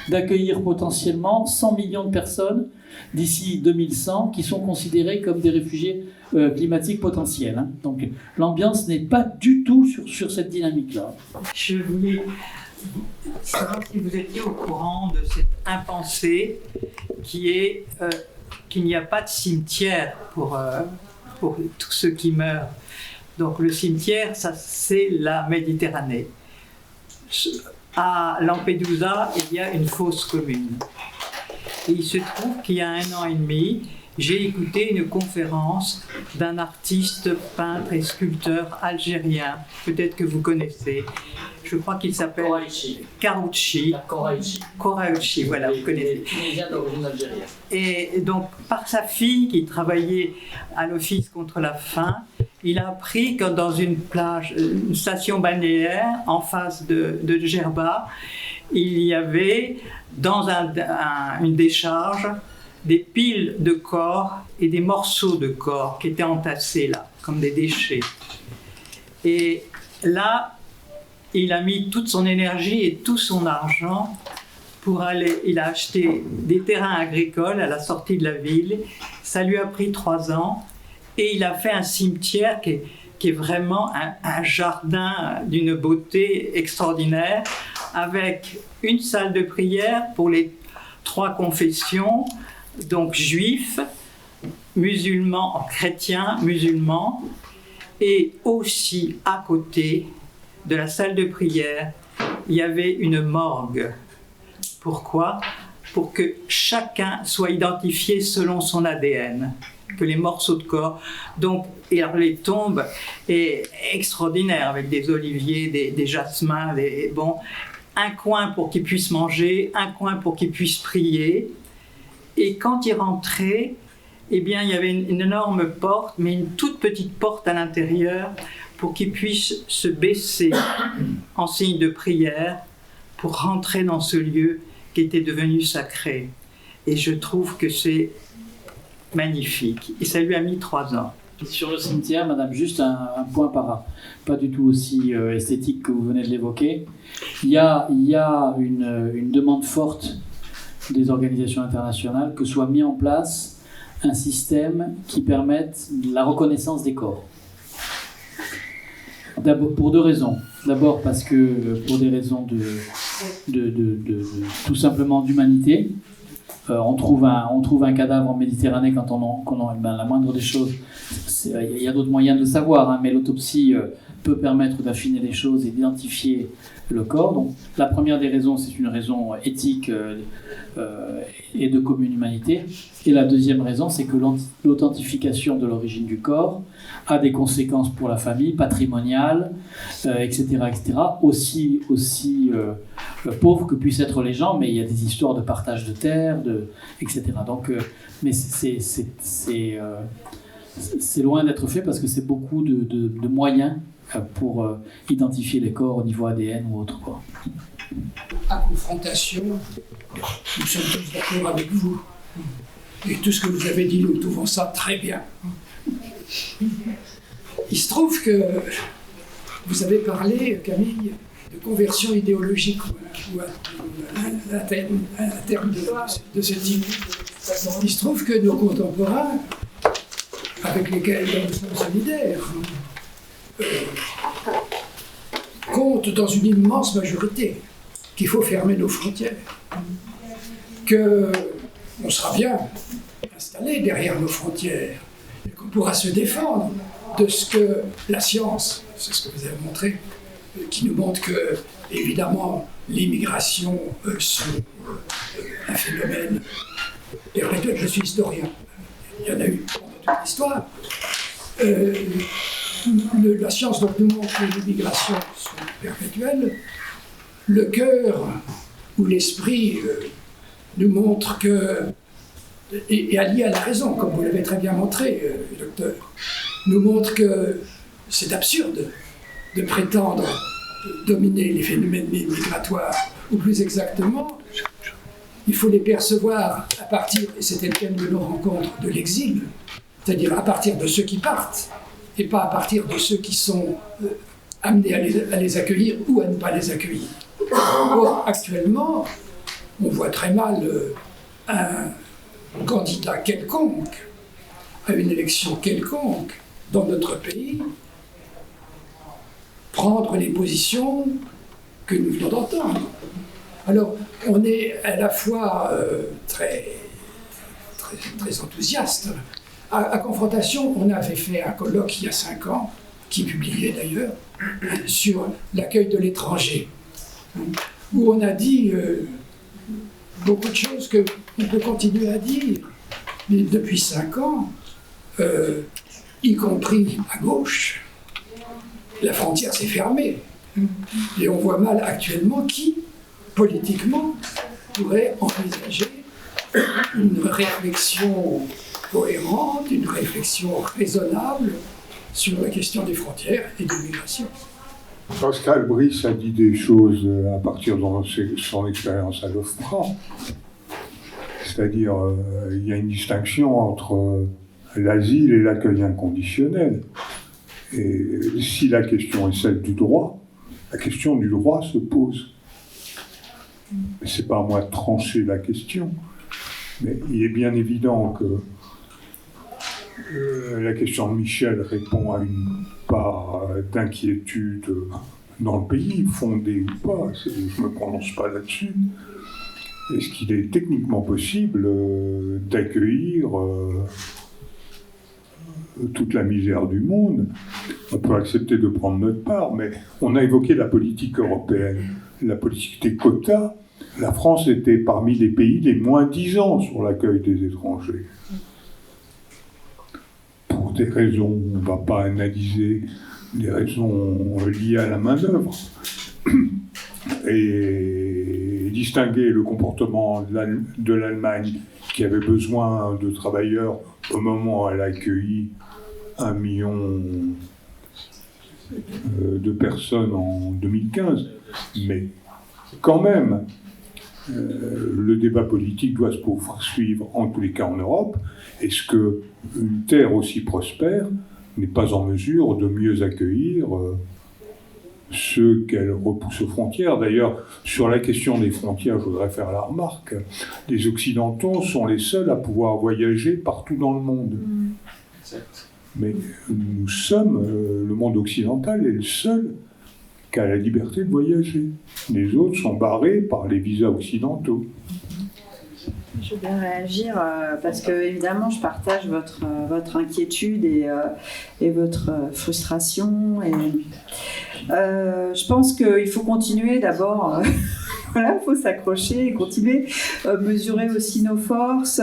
Speaker 5: d'accueillir potentiellement 100 millions de personnes d'ici 2100 qui sont considérées comme des réfugiés climatiques potentiels. Hein. Donc l'ambiance n'est pas du tout sur cette dynamique-là.
Speaker 6: Je voulais savoir si vous étiez au courant de cette impensée qui est qu'il n'y a pas de cimetière pour tous ceux qui meurent. Donc le cimetière, ça c'est la Méditerranée. À Lampedusa, il y a une fosse commune. Et il se trouve qu'il y a 1 an et demi, j'ai écouté une conférence d'un artiste, peintre et sculpteur algérien, peut-être que vous connaissez. Je crois qu'il s'appelle Karouchi. Koraouchi, voilà, vous connaissez.
Speaker 5: Tunisien d'origine algérienne.
Speaker 6: Et donc, par sa fille qui travaillait à l'Office contre la faim, il a appris que dans une station balnéaire en face de Djerba, il y avait dans une décharge des piles de corps et des morceaux de corps qui étaient entassés là, comme des déchets. Et là, il a mis toute son énergie et tout son argent pour aller. Il a acheté des terrains agricoles à la sortie de la ville. Ça lui a pris 3 ans. Et il a fait un cimetière qui est vraiment un jardin d'une beauté extraordinaire, avec une salle de prière pour les 3 confessions, donc juifs, musulmans, chrétiens, musulmans, et aussi à côté de la salle de prière, il y avait une morgue. Pourquoi ? Pour que chacun soit identifié selon son ADN, que les morceaux de corps. Donc, et alors les tombes est extraordinaire avec des oliviers, des jasmins, un coin pour qu'ils puissent manger, un coin pour qu'ils puissent prier. Et quand ils rentraient, eh bien, il y avait une énorme porte, mais une toute petite porte à l'intérieur pour qu'ils puissent se baisser en signe de prière pour rentrer dans ce lieu qui était devenu sacré. Et je trouve que c'est magnifique. Et ça lui a mis 3 ans.
Speaker 5: Sur le cimetière, madame, juste un point pas du tout aussi esthétique que vous venez de l'évoquer. Il y a une demande forte des organisations internationales que soit mis en place un système qui permette la reconnaissance des corps. D'abord, pour 2 raisons. D'abord parce que pour des raisons tout simplement d'humanité. On trouve un cadavre en Méditerranée quand la moindre des choses. Il y a d'autres moyens de le savoir, hein, mais l'autopsie peut permettre d'affiner les choses et d'identifier le corps. Donc, la première des raisons, c'est une raison éthique et de commune humanité. Et la deuxième raison, c'est que l'authentification de l'origine du corps a des conséquences pour la famille, patrimoniales, etc., etc. Aussi pauvres que puissent être les gens, mais il y a des histoires de partage de terres, etc. Donc, mais c'est loin d'être fait parce que c'est beaucoup de moyens pour identifier les corps au niveau ADN ou autre, quoi.
Speaker 7: À confrontation, nous sommes tous d'accord avec vous. Et tout ce que vous avez dit, nous trouvons ça très bien. Il se trouve que vous avez parlé, Camille, de conversion idéologique ou à terme de ce type. Il se trouve que nos contemporains, avec lesquels nous sommes solidaires, comptent dans une immense majorité qu'il faut fermer nos frontières, qu'on sera bien installé derrière nos frontières, et qu'on pourra se défendre de ce que la science, c'est ce que vous avez montré, qui nous montre que, évidemment, les migrations sont un phénomène perpétuel. Je suis historien. Il y en a eu pendant toute l'histoire. La science donc nous montre que les migrations sont perpétuelles. Le cœur ou l'esprit nous montre que, et allié à la raison, comme vous l'avez très bien montré, docteur, nous montre que c'est absurde de prétendre dominer les phénomènes migratoires, ou plus exactement, il faut les percevoir à partir, et c'était le thème de nos rencontres, de l'exil, c'est-à-dire à partir de ceux qui partent, et pas à partir de ceux qui sont amenés à les accueillir ou à ne pas les accueillir. Or, actuellement, on voit très mal un candidat quelconque à une élection quelconque dans notre pays prendre les positions que nous venons d'entendre. Alors, on est à la fois très enthousiaste. À Confrontation, on avait fait un colloque il y a 5 ans, qui est publié d'ailleurs, sur l'accueil de l'étranger, où on a dit beaucoup de choses qu'on peut continuer à dire, mais depuis 5 ans, y compris à gauche, la frontière s'est fermée. Et on voit mal actuellement qui, politiquement, pourrait envisager une réflexion cohérente, une réflexion raisonnable sur la question des frontières et de l'immigration.
Speaker 2: Pascal Brice a dit des choses à partir de son expérience à l'OFPRA. C'est-à-dire, il y a une distinction entre l'asile et l'accueil inconditionnel. Et si la question est celle du droit, la question du droit se pose. C'est pas à moi de trancher la question, mais il est bien évident que la question de Michel répond à une part d'inquiétude dans le pays, fondée ou pas, je ne me prononce pas là-dessus. Est-ce qu'il est techniquement possible d'accueillir toute la misère du monde? On peut accepter de prendre notre part, mais on a évoqué la politique européenne, la politique des quotas. La France était parmi les pays les moins disants sur l'accueil des étrangers. Pour des raisons, on ne va pas analyser des raisons liées à la main-d'œuvre. Et distinguer le comportement de l'Allemagne, qui avait besoin de travailleurs au moment où elle a accueilli 1 million de personnes en 2015. Mais quand même, le débat politique doit se poursuivre, en tous les cas en Europe. Est-ce qu'une terre aussi prospère n'est pas en mesure de mieux accueillir ceux qu'elle repousse aux frontières? D'ailleurs, sur la question des frontières, je voudrais faire la remarque, les Occidentaux sont les seuls à pouvoir voyager partout dans le monde.
Speaker 3: Exact.
Speaker 2: Mais nous sommes, le monde occidental est le seul qui a la liberté de voyager. Les autres sont barrés par les visas occidentaux.
Speaker 4: Je veux bien réagir parce que évidemment je partage votre inquiétude et votre frustration. Et, je pense qu'il faut continuer d'abord. Voilà, il faut s'accrocher et continuer, mesurer aussi nos forces.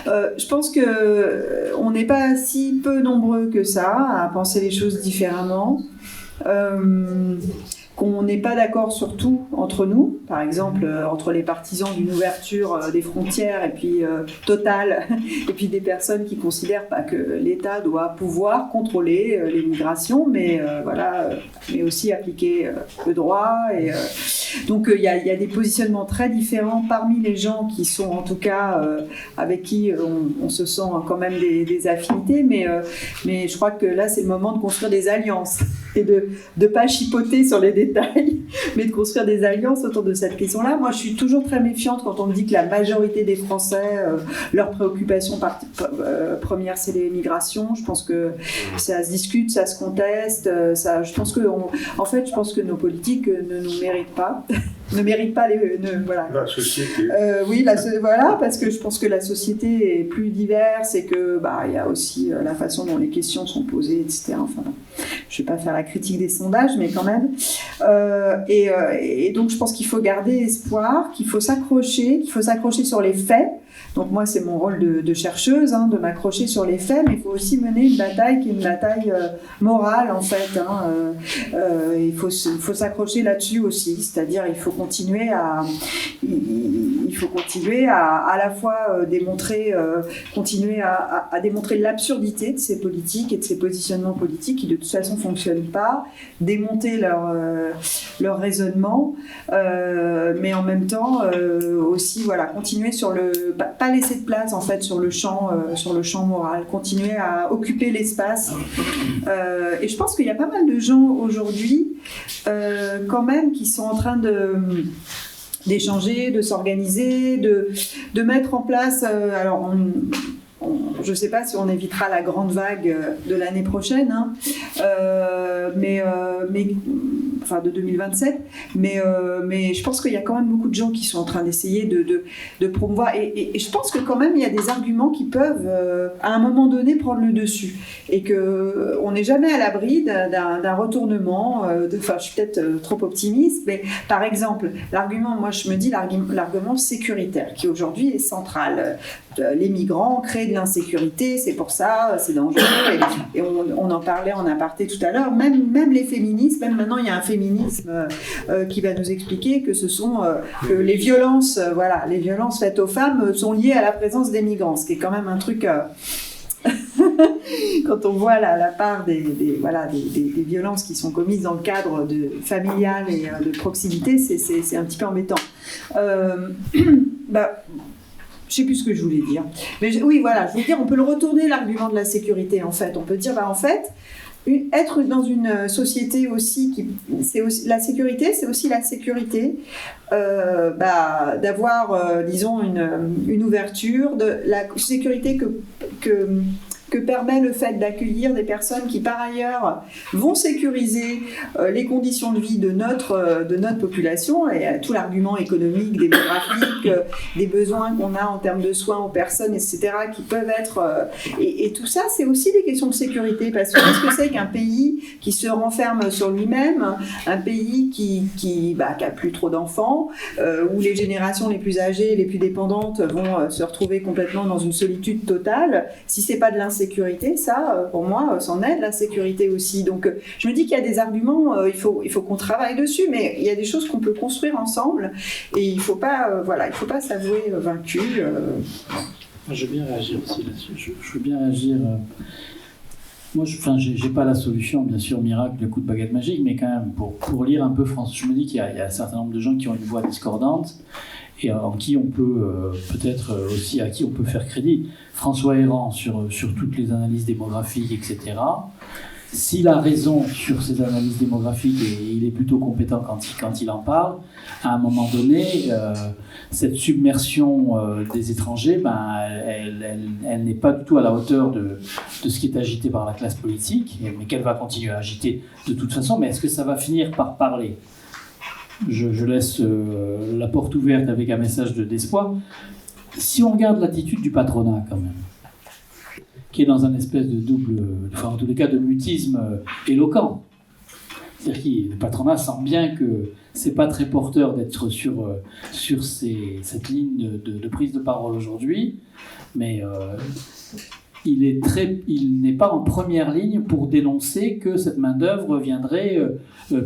Speaker 4: Je pense qu'on n'est pas si peu nombreux que ça à penser les choses différemment. Qu'on n'est pas d'accord sur tout entre nous, par exemple entre les partisans d'une ouverture des frontières et puis totale, et puis des personnes qui considèrent pas que l'État doit pouvoir contrôler les migrations, mais voilà, mais aussi appliquer le droit. Et donc il y a des positionnements très différents parmi les gens qui sont en tout cas avec qui on se sent quand même des affinités, mais je crois que là c'est le moment de construire des alliances et de pas chipoter sur les détails, mais de construire des alliances autour de cette question-là. Moi, je suis toujours très méfiante quand on me dit que la majorité des Français, leur préoccupation première, c'est les migrations. Je pense que ça se discute, ça se conteste. Je pense que nos politiques ne nous méritent pas. ne méritent pas voilà.
Speaker 2: La société.
Speaker 4: Oui, voilà, parce que je pense que la société est plus diverse et que il y a aussi la façon dont les questions sont posées, etc. Enfin, je ne vais pas faire la critique des sondages, mais quand même. Et donc, je pense qu'il faut garder espoir, qu'il faut s'accrocher sur les faits. Donc moi, c'est mon rôle de chercheuse, de m'accrocher sur les faits, mais il faut aussi mener une bataille qui est une bataille morale, en fait. Il faut s'accrocher là-dessus aussi, c'est-à-dire il faut continuer à la fois démontrer l'absurdité de ces politiques et de ces positionnements politiques qui de toute façon ne fonctionnent pas, démonter leur raisonnement, mais en même temps aussi continuer sur pas laisser de place en fait sur le champ moral, continuer à occuper l'espace. Et je pense qu'il y a pas mal de gens aujourd'hui quand même qui sont en train d'échanger, de s'organiser, de mettre en place. Alors, je ne sais pas si on évitera la grande vague de l'année prochaine, mais de 2027, mais je pense qu'il y a quand même beaucoup de gens qui sont en train d'essayer de promouvoir, et je pense que quand même il y a des arguments qui peuvent à un moment donné prendre le dessus, et qu'on n'est jamais à l'abri d'un retournement, je suis peut-être trop optimiste, mais par exemple, moi je me dis l'argument sécuritaire, qui aujourd'hui est central. Les migrants créent de l'insécurité, c'est pour ça, c'est dangereux, et on en parlait en aparté tout à l'heure, même les féministes, même maintenant il y a un féminisme qui va nous expliquer que ce sont que les violences faites aux femmes sont liées à la présence des migrants, ce qui est quand même un truc... Quand on voit la part des violences qui sont commises dans le cadre familial et de proximité, c'est un petit peu embêtant. Je sais plus ce que je voulais dire. Mais je voulais dire, on peut le retourner, l'argument de la sécurité, en fait. On peut dire, en fait, être dans une société aussi la sécurité, c'est aussi la sécurité d'avoir, disons, une ouverture, de la sécurité que permet le fait d'accueillir des personnes qui, par ailleurs, vont sécuriser les conditions de vie de notre population, et tout l'argument économique, démographique, des besoins qu'on a en termes de soins aux personnes, etc., qui peuvent être... et tout ça, c'est aussi des questions de sécurité, parce que qu'est-ce que c'est qu'un pays qui se renferme sur lui-même, un pays qui a plus trop d'enfants, où les générations les plus âgées, les plus dépendantes vont se retrouver complètement dans une solitude totale. Si c'est pas de l'insécurité, ça, pour moi, c'en est de l'insécurité aussi. Donc, je me dis qu'il y a des arguments, il faut qu'on travaille dessus, mais il y a des choses qu'on peut construire ensemble, et il faut pas s'avouer vaincu.
Speaker 5: Je veux bien réagir aussi là-dessus. Je veux bien réagir. Moi, j'ai pas la solution, bien sûr, miracle, le coup de baguette magique, mais quand même, pour lire un peu France, je me dis qu'il y a un certain nombre de gens qui ont une voix discordante, et en qui on peut peut-être aussi, à qui on peut faire crédit. François Héran sur toutes les analyses démographiques, etc. S'il a raison sur ces analyses démographiques, et il est plutôt compétent quand il en parle, à un moment donné, cette submersion des étrangers, elle n'est pas du tout à la hauteur de ce qui est agité par la classe politique, mais qu'elle va continuer à agiter de toute façon. Mais est-ce que ça va finir par parler ? Je laisse la porte ouverte avec un message d'espoir. Si on regarde l'attitude du patronat, quand même, qui est dans un espèce de double, en tous les cas de mutisme éloquent. C'est-à-dire que le patronat sent bien que c'est pas très porteur d'être sur cette ligne de prise de parole aujourd'hui, mais il n'est pas en première ligne pour dénoncer que cette main-d'œuvre viendrait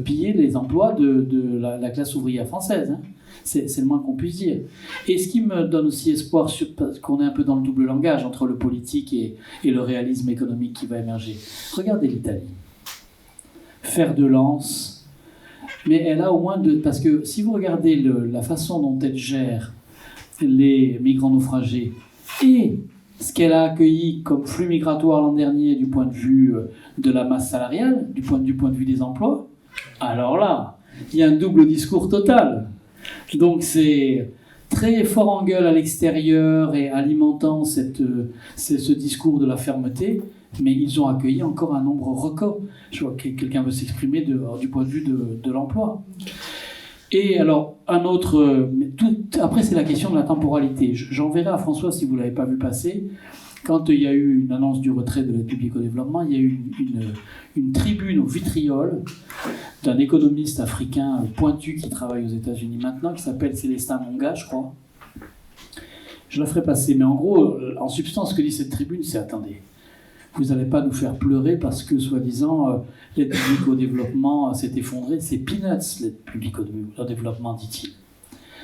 Speaker 5: piller les emplois de la classe ouvrière française. Hein. C'est le moins qu'on puisse dire. Et ce qui me donne aussi espoir, parce qu'on est un peu dans le double langage entre le politique et le réalisme économique qui va émerger. Regardez l'Italie. Fer de lance. Mais elle a au moins parce que si vous regardez la façon dont elle gère les migrants naufragés et ce qu'elle a accueilli comme flux migratoire l'an dernier du point de vue de la masse salariale, du point de vue des emplois, alors là, il y a un double discours total. Donc c'est très fort en gueule à l'extérieur et alimentant ce discours de la fermeté, mais ils ont accueilli encore un nombre record. Je vois que quelqu'un veut s'exprimer du point de vue de l'emploi. Et alors, un autre... après, c'est la question de la temporalité. J'enverrai à François, si vous ne l'avez pas vu passer, quand il y a eu une annonce du retrait de l'aide publique au développement, il y a eu une tribune au vitriol d'un économiste africain pointu qui travaille aux États-Unis maintenant, qui s'appelle Célestin Monga, je crois. Je la ferai passer, mais en gros, en substance, ce que dit cette tribune, c'est attendez, vous n'allez pas nous faire pleurer parce que, soi-disant, l'aide publique au développement s'est effondrée. C'est peanuts, l'aide publique au développement, dit-il.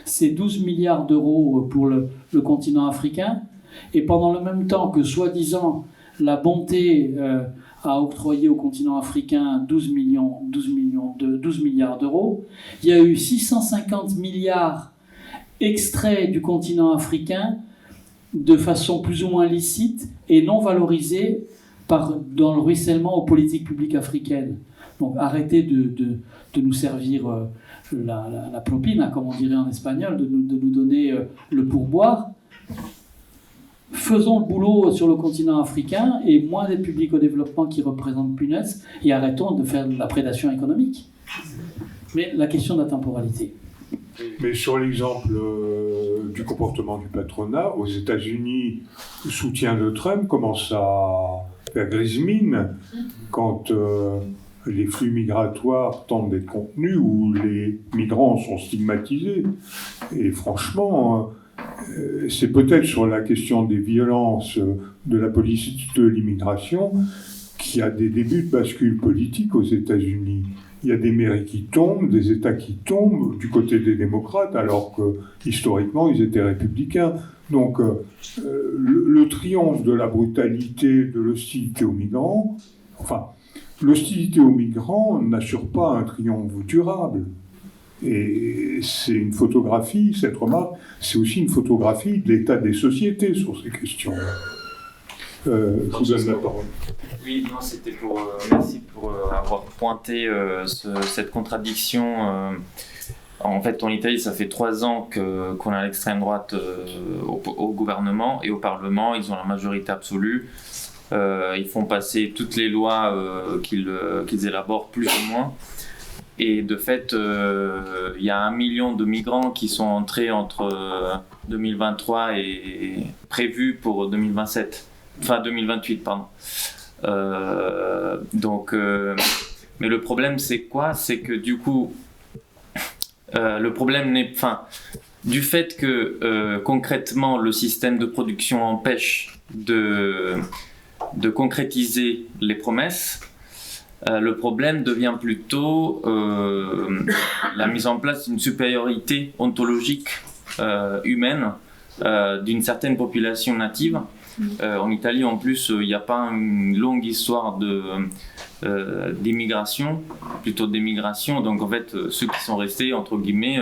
Speaker 5: C'est 12 milliards d'euros pour le continent africain, et pendant le même temps que, soi-disant, la bonté a octroyé au continent africain 12 milliards d'euros, il y a eu 650 milliards extraits du continent africain de façon plus ou moins licite et non valorisée dans le ruissellement aux politiques publiques africaines. Donc arrêtez de nous servir la propina, comme on dirait en espagnol, de nous donner le pourboire. Faisons le boulot sur le continent africain et moins d'aide publique au développement qui représente peanuts, et arrêtons de faire de la prédation économique. Mais la question de la temporalité.
Speaker 2: Mais sur l'exemple du comportement du patronat, aux États-Unis, le soutien de Trump commence à faire grise mine quand les flux migratoires tentent d'être contenus ou les migrants sont stigmatisés. Et franchement, c'est peut-être sur la question des violences de la politique de l'immigration qu'il y a des débuts de bascule politique aux États-Unis. Il y a des mairies qui tombent, des États qui tombent du côté des démocrates, alors que historiquement ils étaient républicains. Donc le triomphe de la brutalité, de l'hostilité aux migrants, enfin, l'hostilité aux migrants n'assure pas un triomphe durable. Et c'est une photographie, cette remarque, c'est aussi une photographie de l'état des sociétés sur ces questions. Je vous donne la parole.
Speaker 8: Oui, non, c'était pour... merci pour avoir pointé cette contradiction. En fait, en Italie, ça fait 3 ans qu'on a l'extrême droite au gouvernement et au Parlement. Ils ont la majorité absolue. Ils font passer toutes les lois qu'ils élaborent, plus ou moins. Et de fait, il y a 1 million de migrants qui sont entrés entre 2023 et prévus pour 2027. Enfin, 2028, pardon. Mais le problème, c'est quoi? C'est que du coup, le problème n'est... Enfin, du fait que concrètement, le système de production empêche de concrétiser les promesses, le problème devient plutôt la mise en place d'une supériorité ontologique humaine d'une certaine population native. En Italie, en plus, il n'y a pas une longue histoire d'immigration, plutôt d'émigration. Donc, en fait, ceux qui sont restés, entre guillemets,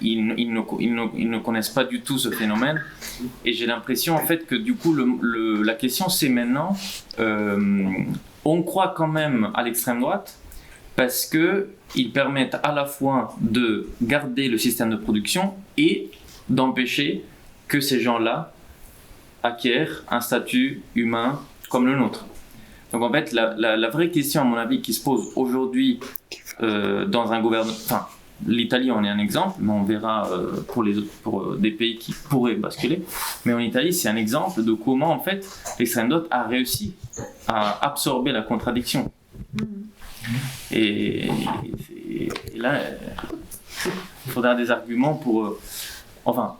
Speaker 8: ils ne connaissent pas du tout ce phénomène. Et j'ai l'impression, en fait, que du coup, la question, c'est maintenant, on croit quand même à l'extrême droite parce qu'ils permettent à la fois de garder le système de production et d'empêcher que ces gens-là acquièrent un statut humain comme le nôtre. Donc en fait, la vraie question, à mon avis, qui se pose aujourd'hui dans un gouvernement... Enfin, l'Italie en est un exemple, mais on verra pour des pays qui pourraient basculer. Mais en Italie, c'est un exemple de comment, en fait, l'extrême droite a réussi à absorber la contradiction. Et là, il faudra des arguments pour... enfin...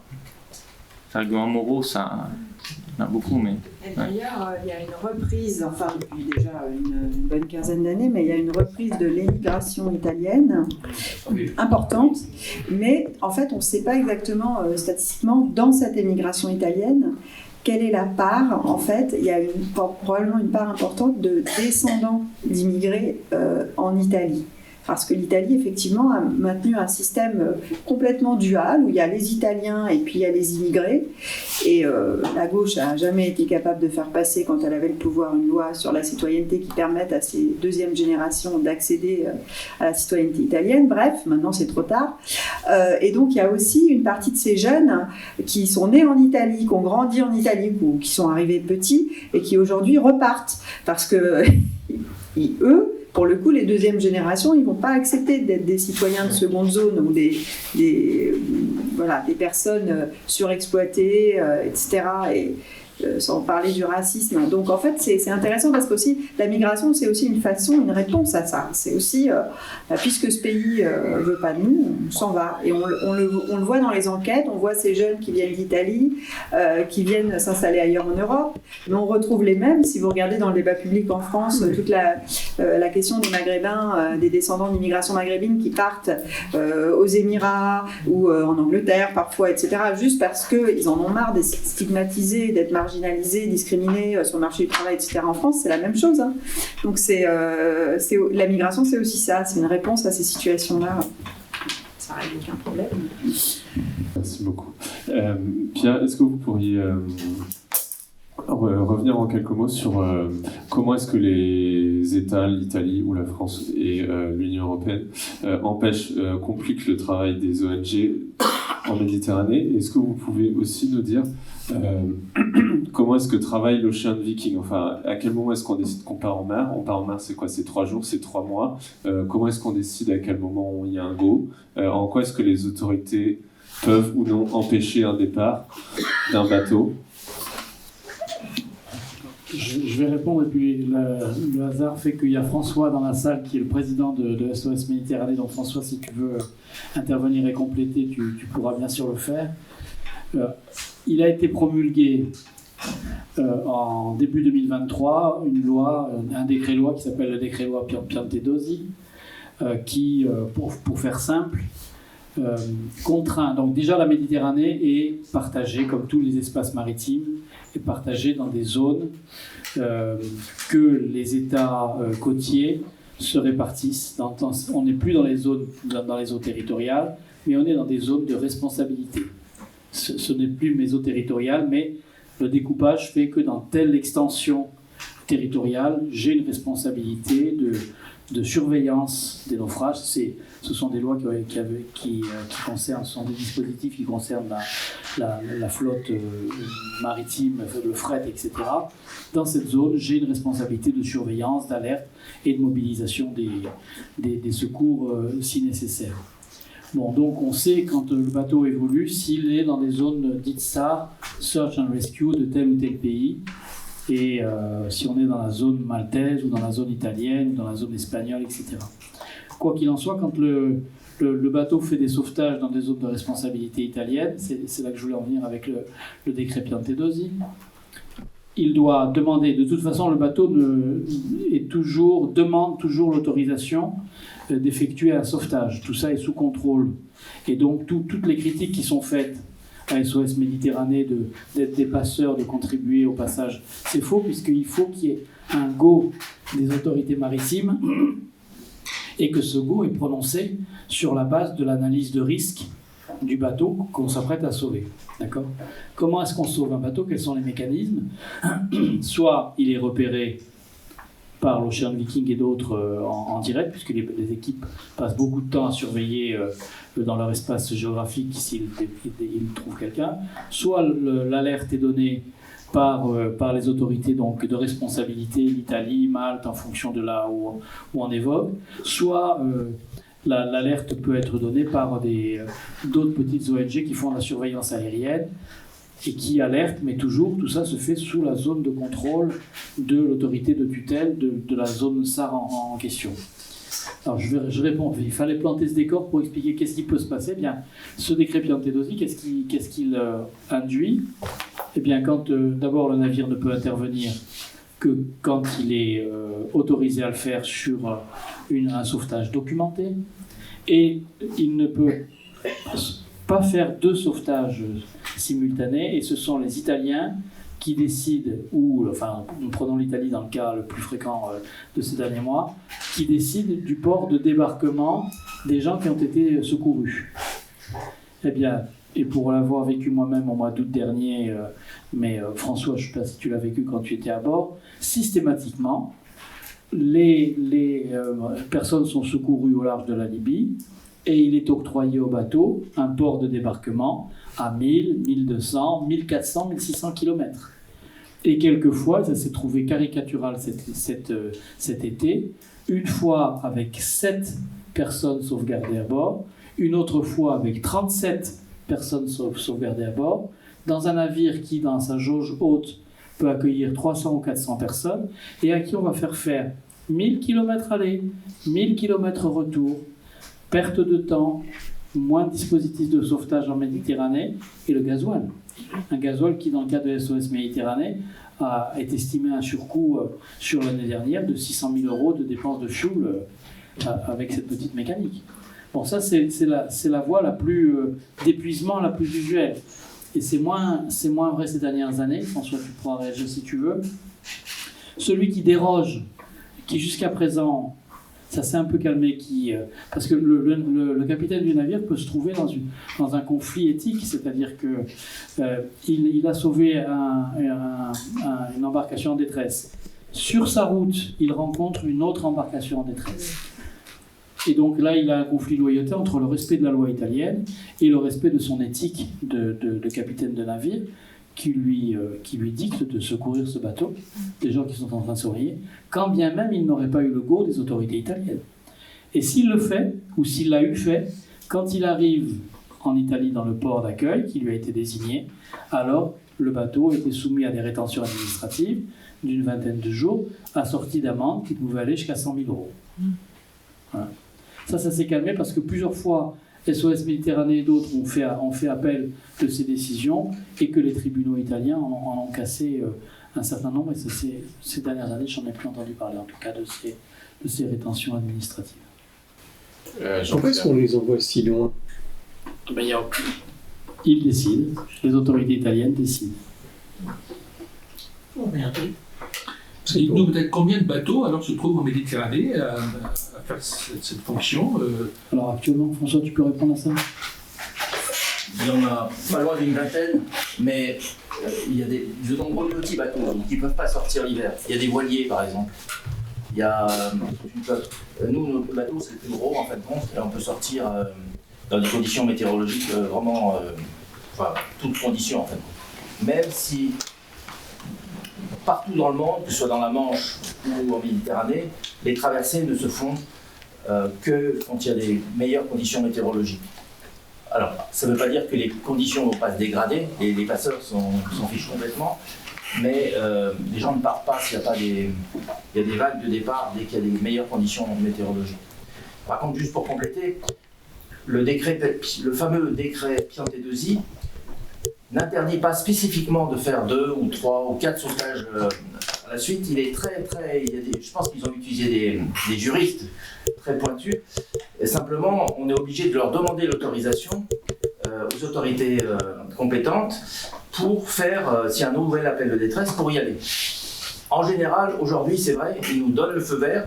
Speaker 8: Les arguments moraux, ça, il y en a beaucoup, mais...
Speaker 4: Et d'ailleurs, il y a une reprise, enfin depuis déjà une bonne quinzaine d'années, mais il y a une reprise de l'émigration italienne importante, mais en fait on ne sait pas exactement statistiquement dans cette émigration italienne quelle est la part. En fait, il y a probablement une part importante de descendants d'immigrés en Italie. Parce que l'Italie, effectivement, a maintenu un système complètement dual, où il y a les Italiens et puis il y a les immigrés. Et la gauche n'a jamais été capable de faire passer, quand elle avait le pouvoir, une loi sur la citoyenneté qui permette à ces deuxième générations d'accéder à la citoyenneté italienne. Bref, maintenant c'est trop tard. Et donc il y a aussi une partie de ces jeunes qui sont nés en Italie, qui ont grandi en Italie, ou qui sont arrivés petits, et qui aujourd'hui repartent. Parce que eux pour le coup, les deuxièmes générations, ils ne vont pas accepter d'être des citoyens de seconde zone ou des personnes surexploitées, etc. Et sans parler du racisme. Donc en fait, c'est intéressant parce qu'aussi, la migration, c'est aussi une une réponse à ça. C'est aussi, puisque ce pays ne veut pas de nous, on s'en va. Et on le voit dans les enquêtes, on voit ces jeunes qui viennent d'Italie, qui viennent s'installer ailleurs en Europe, mais on retrouve les mêmes. Si vous regardez dans le débat public en France, toute la question des Maghrébins, des descendants d'immigration maghrébine qui partent aux Émirats ou en Angleterre parfois, etc., juste parce qu'ils en ont marre d'être stigmatisés, d'être marginalisés, discriminés sur le marché du travail, etc. En France, c'est la même chose. Hein. Donc la migration, c'est aussi ça, c'est une réponse à ces situations-là. Ça règle aucun problème.
Speaker 1: Merci beaucoup. Pierre, est-ce que vous pourriez revenir en quelques mots sur comment est-ce que les États, l'Italie ou la France et l'Union européenne compliquent le travail des ONG en Méditerranée? Est-ce que vous pouvez aussi nous dire comment est-ce que travaille l'Ocean Viking? Enfin, à quel moment est-ce qu'on décide qu'on part en mer? On part en mer, c'est quoi? C'est 3 jours, c'est 3 mois. Comment est-ce qu'on décide à quel moment il y a un go? En quoi est-ce que les autorités peuvent ou non empêcher un départ d'un bateau?
Speaker 5: Je vais répondre, et puis le hasard fait qu'il y a François dans la salle qui est le président de SOS Méditerranée. Donc François, si tu veux intervenir et compléter, tu pourras bien sûr le faire. Il a été promulgué en début 2023 une loi, un décret-loi qui s'appelle le décret-loi Piantedosi, qui, pour faire simple, contraint. Donc déjà la Méditerranée est partagée, comme tous les espaces maritimes, est partagée dans des zones que les États côtiers se répartissent. On n'est plus dans les eaux territoriales, mais on est dans des zones de responsabilité. Ce n'est plus mes eaux territoriales, mais le découpage fait que dans telle extension territoriale, j'ai une responsabilité de surveillance des naufrages. Ce sont des lois qui concernent, ce sont des dispositifs qui concernent la flotte maritime, le fret, etc. Dans cette zone, j'ai une responsabilité de surveillance, d'alerte et de mobilisation des secours si nécessaire. Bon, donc on sait quand le bateau évolue s'il est dans des zones dites SAR, Search and Rescue, de tel ou tel pays, et si on est dans la zone maltaise ou dans la zone italienne ou dans la zone espagnole, etc. Quoi qu'il en soit, quand le bateau fait des sauvetages dans des zones de responsabilité italienne, c'est là que je voulais en venir avec le décret Piantedosi, il doit demander, de toute façon le bateau demande toujours l'autorisation d'effectuer un sauvetage. Tout ça est sous contrôle. Et donc toutes les critiques qui sont faites à SOS Méditerranée d'être des passeurs, de contribuer au passage, c'est faux, puisqu'il faut qu'il y ait un go des autorités maritimes et que ce go est prononcé sur la base de l'analyse de risque du bateau qu'on s'apprête à sauver. D'accord ? Comment est-ce qu'on sauve un bateau ? Quels sont les mécanismes ? Soit il est repéré par l'Ocean Viking et d'autres en direct, puisque les équipes passent beaucoup de temps à surveiller dans leur espace géographique s'ils trouvent quelqu'un. Soit l'alerte est donnée par les autorités donc, de responsabilité, l'Italie, Malte, en fonction de là où on évoque. Soit l'alerte peut être donnée par d'autres petites ONG qui font la surveillance aérienne et qui alertent, mais toujours, tout ça se fait sous la zone de contrôle de l'autorité de tutelle de la zone SAR en question. Alors je réponds, il fallait planter ce décor pour expliquer qu'est-ce qui peut se passer. Eh bien, ce décret Piantedosi, qu'est-ce qu'il induit ? Eh bien, quand d'abord le navire ne peut intervenir que quand il est autorisé à le faire sur un sauvetage documenté, et il ne peut pas faire 2 sauvetages simultanés, et ce sont les Italiens qui décident, nous prenons l'Italie dans le cas le plus fréquent de ces derniers mois, qui décident du port de débarquement des gens qui ont été secourus. Eh bien, et pour l'avoir vécu moi-même au mois d'août dernier, mais François, je ne sais pas si tu l'as vécu quand tu étais à bord, systématiquement, les personnes sont secourues au large de la Libye et il est octroyé au bateau un port de débarquement à 1000, 1200, 1400, 1600 km. Et quelquefois, ça s'est trouvé caricatural cet été, une fois avec 7 personnes sauvegardées à bord, une autre fois avec 37 personnes sauvegardées à bord, dans un navire qui, dans sa jauge haute, peut accueillir 300 ou 400 personnes, et à qui on va faire 1000 km aller, 1000 km retour, perte de temps, moins de dispositifs de sauvetage en Méditerranée, et le gasoil. Un gasoil qui, dans le cas de SOS Méditerranée, est estimé un surcoût sur l'année dernière de 600 000 € de dépenses de fuel avec cette petite mécanique. Bon, ça, c'est la voie la plus d'épuisement, la plus usuelle. Et c'est moins vrai ces dernières années. François, tu pourras réagir si tu veux. Celui qui déroge, qui jusqu'à présent, ça s'est un peu calmé, parce que le capitaine du navire peut se trouver dans un conflit éthique, c'est-à-dire qu'il a sauvé une embarcation en détresse. Sur sa route, il rencontre une autre embarcation en détresse. Et donc là, il a un conflit de loyauté entre le respect de la loi italienne et le respect de son éthique de capitaine de navire qui lui dicte de secourir ce bateau, des gens qui sont en train de sourire, quand bien même il n'aurait pas eu le go des autorités italiennes. Et s'il le fait, ou s'il l'a eu fait, quand il arrive en Italie dans le port d'accueil qui lui a été désigné, alors le bateau était soumis à des rétentions administratives d'une vingtaine de jours, assorties d'amendes qui pouvaient aller jusqu'à 100 000 €. Voilà. Ça s'est calmé parce que plusieurs fois, SOS Méditerranée et d'autres ont fait appel de ces décisions et que les tribunaux italiens en ont cassé un certain nombre. Et ces dernières années, j'en ai plus entendu parler, en tout cas, de ces rétentions administratives.
Speaker 9: Pourquoi est-ce qu'on les envoie si loin?
Speaker 5: Ils décident, les autorités italiennes décident.
Speaker 7: Oh merde.
Speaker 3: Dites-nous peut-être combien de bateaux alors se trouvent en Méditerranée à faire cette fonction
Speaker 5: Alors actuellement, François, tu peux répondre à ça?
Speaker 10: Il y en a pas loin d'une vingtaine, mais il y a de nombreux petits bateaux qui ne peuvent pas sortir l'hiver. Il y a des voiliers par exemple. Il y a nous, notre bateau c'est le plus gros en fait, et on peut sortir dans des conditions météorologiques vraiment, toutes conditions en fait. Même si partout dans le monde, que ce soit dans la Manche ou en Méditerranée, les traversées ne se font que quand il y a des meilleures conditions météorologiques. Alors, ça ne veut pas dire que les conditions ne vont pas se dégrader, et les passeurs s'en fichent complètement, mais les gens ne partent pas s'il n'y a pas il y a des vagues de départ dès qu'il y a des meilleures conditions météorologiques. Par contre, juste pour compléter, le fameux décret Piantedosi n'interdit pas spécifiquement de faire 2 ou 3 ou 4 sauvetages à la suite. Il est je pense qu'ils ont utilisé des juristes très pointus. Et simplement, on est obligé de leur demander l'autorisation aux autorités compétentes pour faire, s'il y a un nouvel appel de détresse, pour y aller. En général, aujourd'hui, c'est vrai, ils nous donnent le feu vert.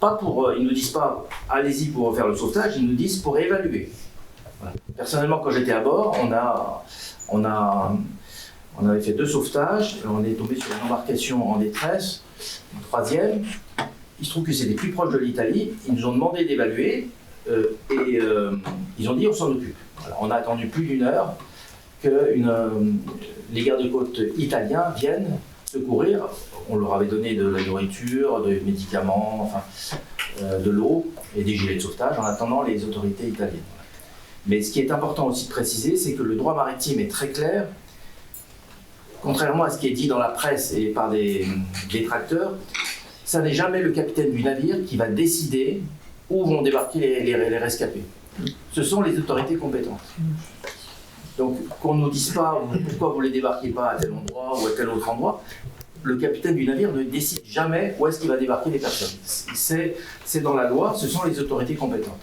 Speaker 10: Ils ne nous disent pas « allez-y pour faire le sauvetage », ils nous disent « pour évaluer ». Voilà. Personnellement, quand j'étais à bord, on avait fait 2 sauvetages, on est tombé sur une embarcation en détresse, une 3e. Il se trouve que c'était plus proche de l'Italie, ils nous ont demandé d'évaluer et ils ont dit on s'en occupe. Alors, on a attendu plus d'1 heure que les gardes-côtes italiens viennent secourir. On leur avait donné de la nourriture, des médicaments, de l'eau et des gilets de sauvetage en attendant les autorités italiennes. Mais ce qui est important aussi de préciser, c'est que le droit maritime est très clair. Contrairement à ce qui est dit dans la presse et par des détracteurs, ça n'est jamais le capitaine du navire qui va décider où vont débarquer les rescapés. Ce sont les autorités compétentes. Donc qu'on ne nous dise pas pourquoi vous ne les débarquez pas à tel endroit ou à tel autre endroit, le capitaine du navire ne décide jamais où est-ce qu'il va débarquer les personnes. C'est dans la loi, ce sont les autorités compétentes.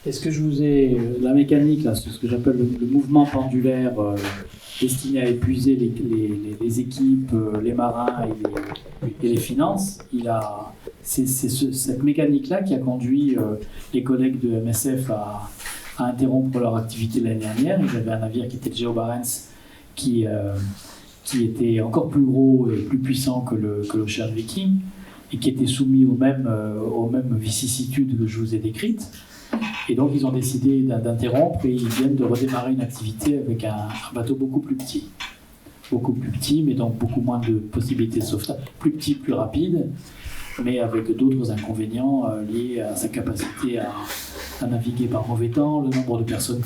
Speaker 5: Est-ce que je vous ai... La mécanique, là, c'est ce que j'appelle le mouvement pendulaire destiné à épuiser les équipes, les marins et les finances. C'est cette mécanique-là qui a conduit les collègues de MSF à interrompre leur activité l'année dernière. Ils avaient un navire qui était le Geo Barents qui était encore plus gros et plus puissant que l'Ocean Viking et qui était soumis aux mêmes vicissitudes que je vous ai décrites. Et donc ils ont décidé d'interrompre et ils viennent de redémarrer une activité avec un bateau beaucoup plus petit. beaucoup plus petit, mais donc beaucoup moins de possibilités de sauvetage, plus petit, plus rapide, mais avec d'autres inconvénients liés à sa capacité à naviguer par mauvais temps, le nombre de personnes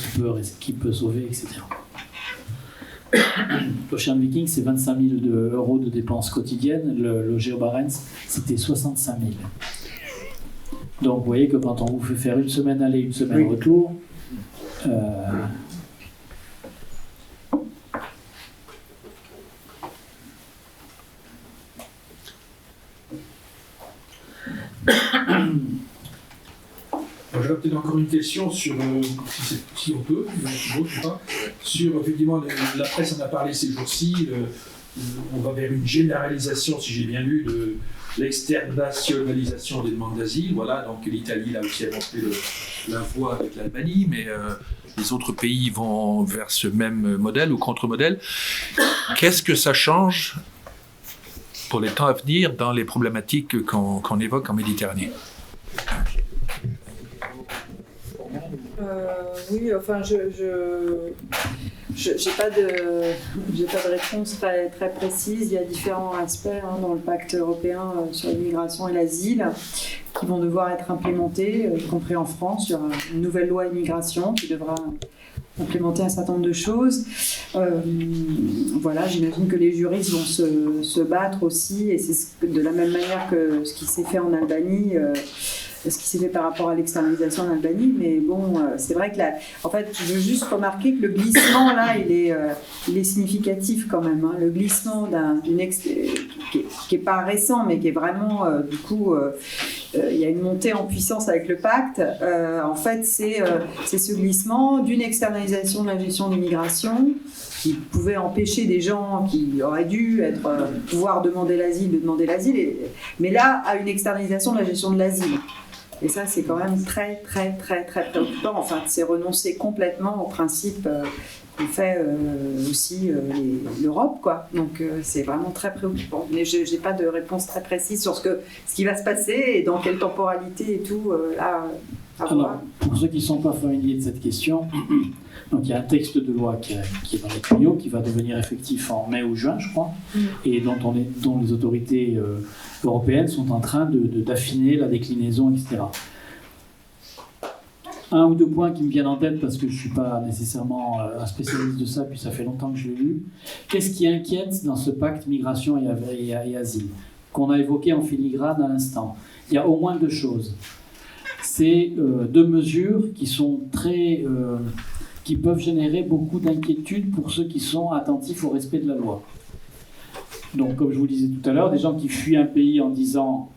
Speaker 5: qu'il peut sauver, etc. L'Ocean Viking, c'est 25 000 euros de dépenses quotidiennes. Le Geo Barents, c'était 65 000. Donc vous voyez que quand on vous fait faire une semaine aller, une semaine retour,
Speaker 3: J'aurais peut-être encore une question sur, si on peut, sur effectivement la presse en a parlé ces jours-ci, on va vers une généralisation, si j'ai bien lu, de l'externalisation des demandes d'asile. Voilà, donc l'Italie là aussi a montré la voie avec l'Albanie, mais les autres pays vont vers ce même modèle ou contre-modèle. Qu'est-ce que ça change pour les temps à venir dans les problématiques qu'on évoque en Méditerranée?
Speaker 4: Oui, enfin, j'ai pas de réponse très précise. Il y a différents aspects dans le pacte européen sur l'immigration et l'asile qui vont devoir être implémentés, y compris en France. Il y aura une nouvelle loi immigration qui devra implémenter un certain nombre de choses. Voilà, j'imagine que les juristes vont se battre aussi, et c'est de la même manière que ce qui s'est fait en Albanie. Ce qui s'est fait par rapport à l'externalisation en Albanie, mais bon, c'est vrai que en fait, je veux juste remarquer que le glissement là, il est significatif quand même. Le glissement qui est pas récent, mais qui est vraiment, du coup, il y a une montée en puissance avec le pacte. En fait, c'est ce glissement d'une externalisation de la gestion de l'immigration qui pouvait empêcher des gens qui auraient dû pouvoir demander l'asile, mais là, à une externalisation de la gestion de l'asile. Et ça, c'est quand même très, très, très, très préoccupant. Enfin, c'est renoncer complètement au principe qu'on fait aussi l'Europe, quoi. Donc, c'est vraiment très préoccupant. Mais je n'ai pas de réponse très précise sur ce qui va se passer et dans quelle temporalité et tout, là, à voir.
Speaker 5: Pour ceux qui ne sont pas familiers de cette question, donc il y a un texte de loi qui est dans les tuyaux, qui va devenir effectif en mai ou juin, je crois, et dont les autorités européennes sont en train d'affiner la déclinaison, etc. Un ou deux points qui me viennent en tête, parce que je ne suis pas nécessairement un spécialiste de ça, puis ça fait longtemps que je l'ai lu. Qu'est-ce qui inquiète dans ce pacte migration et asile, qu'on a évoqué en filigrane à l'instant? Il y a au moins deux choses. C'est deux mesures qui sont qui peuvent générer beaucoup d'inquiétudes pour ceux qui sont attentifs au respect de la loi. Donc, comme je vous le disais tout à l'heure, des gens qui fuient un pays en disant,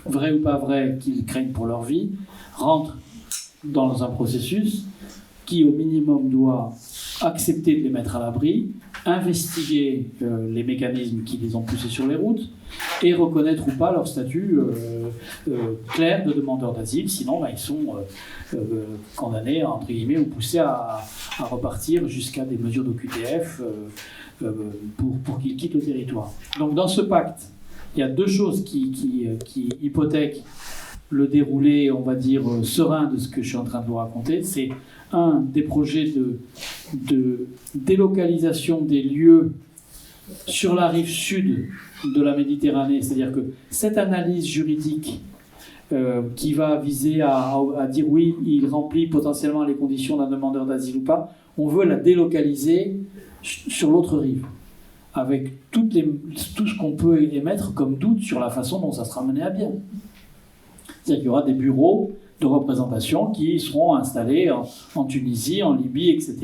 Speaker 5: vrai ou pas vrai, qu'ils craignent pour leur vie, rentrent dans un processus qui, au minimum, doit accepter de les mettre à l'abri, investiguer les mécanismes qui les ont poussés sur les routes et reconnaître ou pas leur statut clair de demandeur d'asile. Sinon, ils sont condamnés, entre guillemets, ou poussés à repartir jusqu'à des mesures d'OQTF pour qu'ils quittent le territoire. Donc, dans ce pacte, il y a deux choses qui hypothèquent le déroulé, on va dire, serein de ce que je suis en train de vous raconter. C'est des projets de délocalisation des lieux sur la rive sud de la Méditerranée. C'est-à-dire que cette analyse juridique qui va viser à dire oui, il remplit potentiellement les conditions d'un demandeur d'asile ou pas, on veut la délocaliser sur l'autre rive, avec tout ce qu'on peut émettre comme doute sur la façon dont ça sera mené à bien. C'est-à-dire qu'il y aura des bureaux de représentation qui seront installés en Tunisie, en Libye, etc.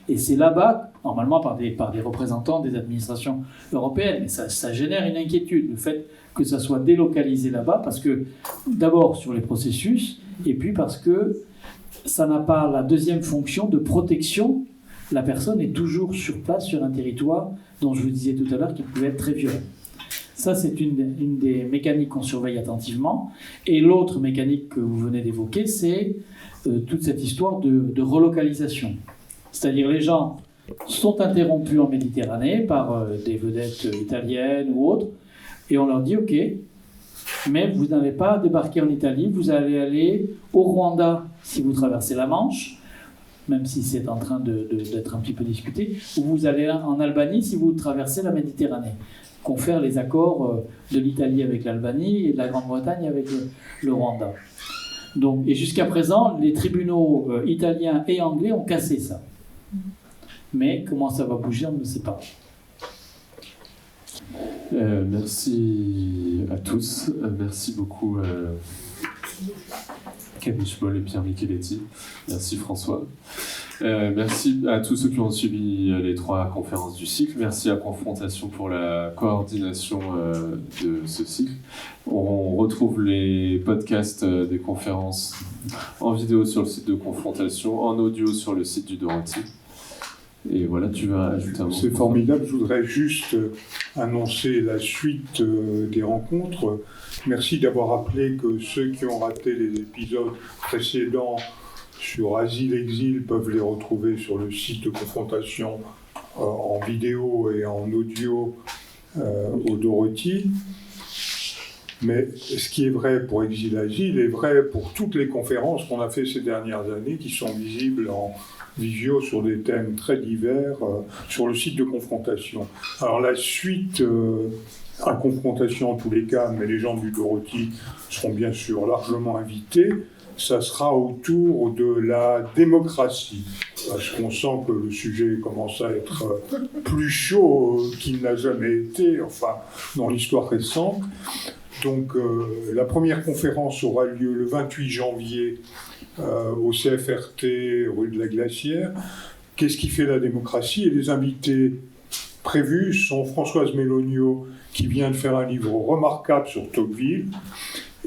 Speaker 5: Et c'est là-bas, normalement par des représentants des administrations européennes. Mais ça génère une inquiétude, le fait que ça soit délocalisé là-bas, parce que, d'abord sur les processus, et puis parce que ça n'a pas la deuxième fonction de protection. La personne est toujours sur place, sur un territoire dont je vous disais tout à l'heure qu'il pouvait être très violent. Ça, c'est une des mécaniques qu'on surveille attentivement. Et l'autre mécanique que vous venez d'évoquer, c'est toute cette histoire de relocalisation. C'est-à-dire les gens sont interrompus en Méditerranée par des vedettes italiennes ou autres, et on leur dit « Ok, mais vous n'allez pas débarquer en Italie, vous allez aller au Rwanda si vous traversez la Manche, même si c'est en train d'être un petit peu discuté, ou vous allez en Albanie si vous traversez la Méditerranée, confère les accords de l'Italie avec l'Albanie et de la Grande-Bretagne avec le Rwanda. Donc, et jusqu'à présent, les tribunaux italiens et anglais ont cassé ça. Mais comment ça va bouger, on ne sait pas.
Speaker 1: Merci à tous. Merci beaucoup Camille Schmoll et Pierre Micheletti. Merci François. Merci à tous ceux qui ont suivi les 3 conférences du cycle. Merci à Confrontation pour la coordination de ce cycle. On retrouve les podcasts des conférences en vidéo sur le site de Confrontation, en audio sur le site du Dorothy. Et voilà, tu vas ajouter un mot.
Speaker 2: C'est formidable. Je voudrais juste annoncer la suite des rencontres. Merci d'avoir rappelé que ceux qui ont raté les épisodes précédents sur Asile-Exil peuvent les retrouver sur le site de Confrontation en vidéo et en audio au Dorothy. Mais ce qui est vrai pour Exil-Asile est vrai pour toutes les conférences qu'on a fait ces dernières années qui sont visibles en visio sur des thèmes très divers sur le site de Confrontation. Alors la suite à Confrontation en tous les cas, mais les gens du Dorothy seront bien sûr largement invités, ça sera autour de la démocratie. Parce qu'on sent que le sujet commence à être plus chaud qu'il n'a jamais été, enfin dans l'histoire récente. Donc la première conférence aura lieu le 28 janvier au CFRT, rue de la Glacière. Qu'est-ce qui fait la démocratie? Et les invités prévus sont Françoise Méloniot, qui vient de faire un livre remarquable sur Tocqueville,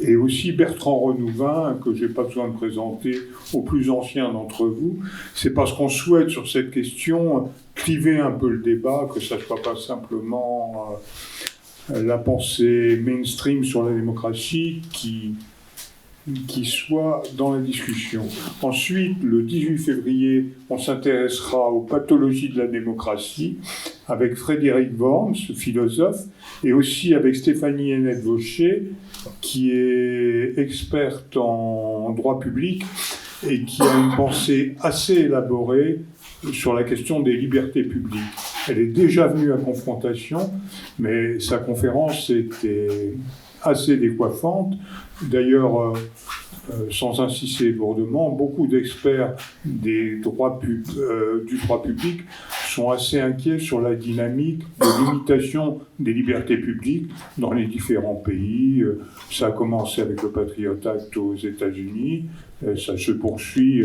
Speaker 2: et aussi Bertrand Renouvin, que je n'ai pas besoin de présenter aux plus anciens d'entre vous. C'est parce qu'on souhaite, sur cette question, cliver un peu le débat, que ça ne soit pas simplement la pensée mainstream sur la démocratie qui soit dans la discussion. Ensuite, le 18 février, on s'intéressera aux pathologies de la démocratie avec Frédéric Worms, philosophe, et aussi avec Stéphanie Hennette-Vaucher, qui est experte en droit public et qui a une pensée assez élaborée sur la question des libertés publiques. Elle est déjà venue à Confrontation, mais sa conférence était assez décoiffante. D'ailleurs, sans insister lourdement, beaucoup d'experts du droit public sont assez inquiets sur la dynamique de limitation des libertés publiques dans les différents pays. Ça a commencé avec le Patriot Act aux États-Unis, ça se poursuit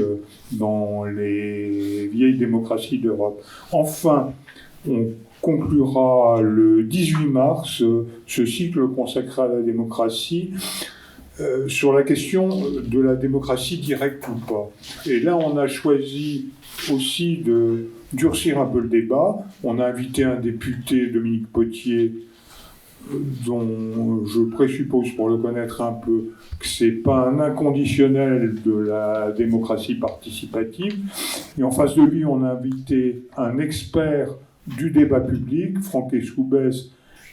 Speaker 2: dans les vieilles démocraties d'Europe. Enfin, on conclura le 18 mars ce cycle consacré à la démocratie sur la question de la démocratie directe ou pas. Et là, on a choisi aussi de durcir un peu le débat. On a invité un député, Dominique Potier, dont je présuppose, pour le connaître un peu, que c'est pas un inconditionnel de la démocratie participative. Et en face de lui, on a invité un expert du débat public, Franck Escoubès,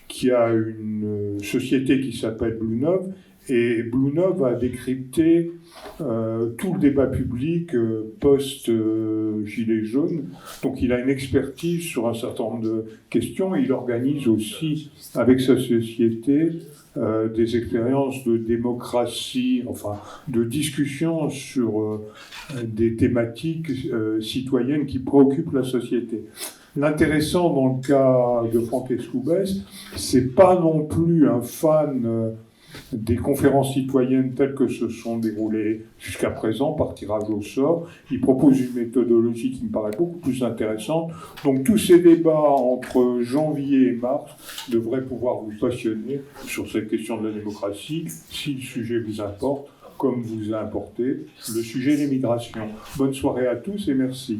Speaker 2: qui a une société qui s'appelle Bluenov, et Bluenov a décrypté tout le débat public post-Gilets jaunes. Donc il a une expertise sur un certain nombre de questions. Il organise aussi, avec sa société, des expériences de démocratie, enfin de discussion sur des thématiques citoyennes qui préoccupent la société. L'intéressant dans le cas de Franck Escoubès, c'est pas non plus un fan des conférences citoyennes telles que se sont déroulées jusqu'à présent par tirage au sort. Il propose une méthodologie qui me paraît beaucoup plus intéressante. Donc tous ces débats entre janvier et mars devraient pouvoir vous passionner sur cette question de la démocratie, si le sujet vous importe, comme vous a importé le sujet des migrations. Bonne soirée à tous et merci.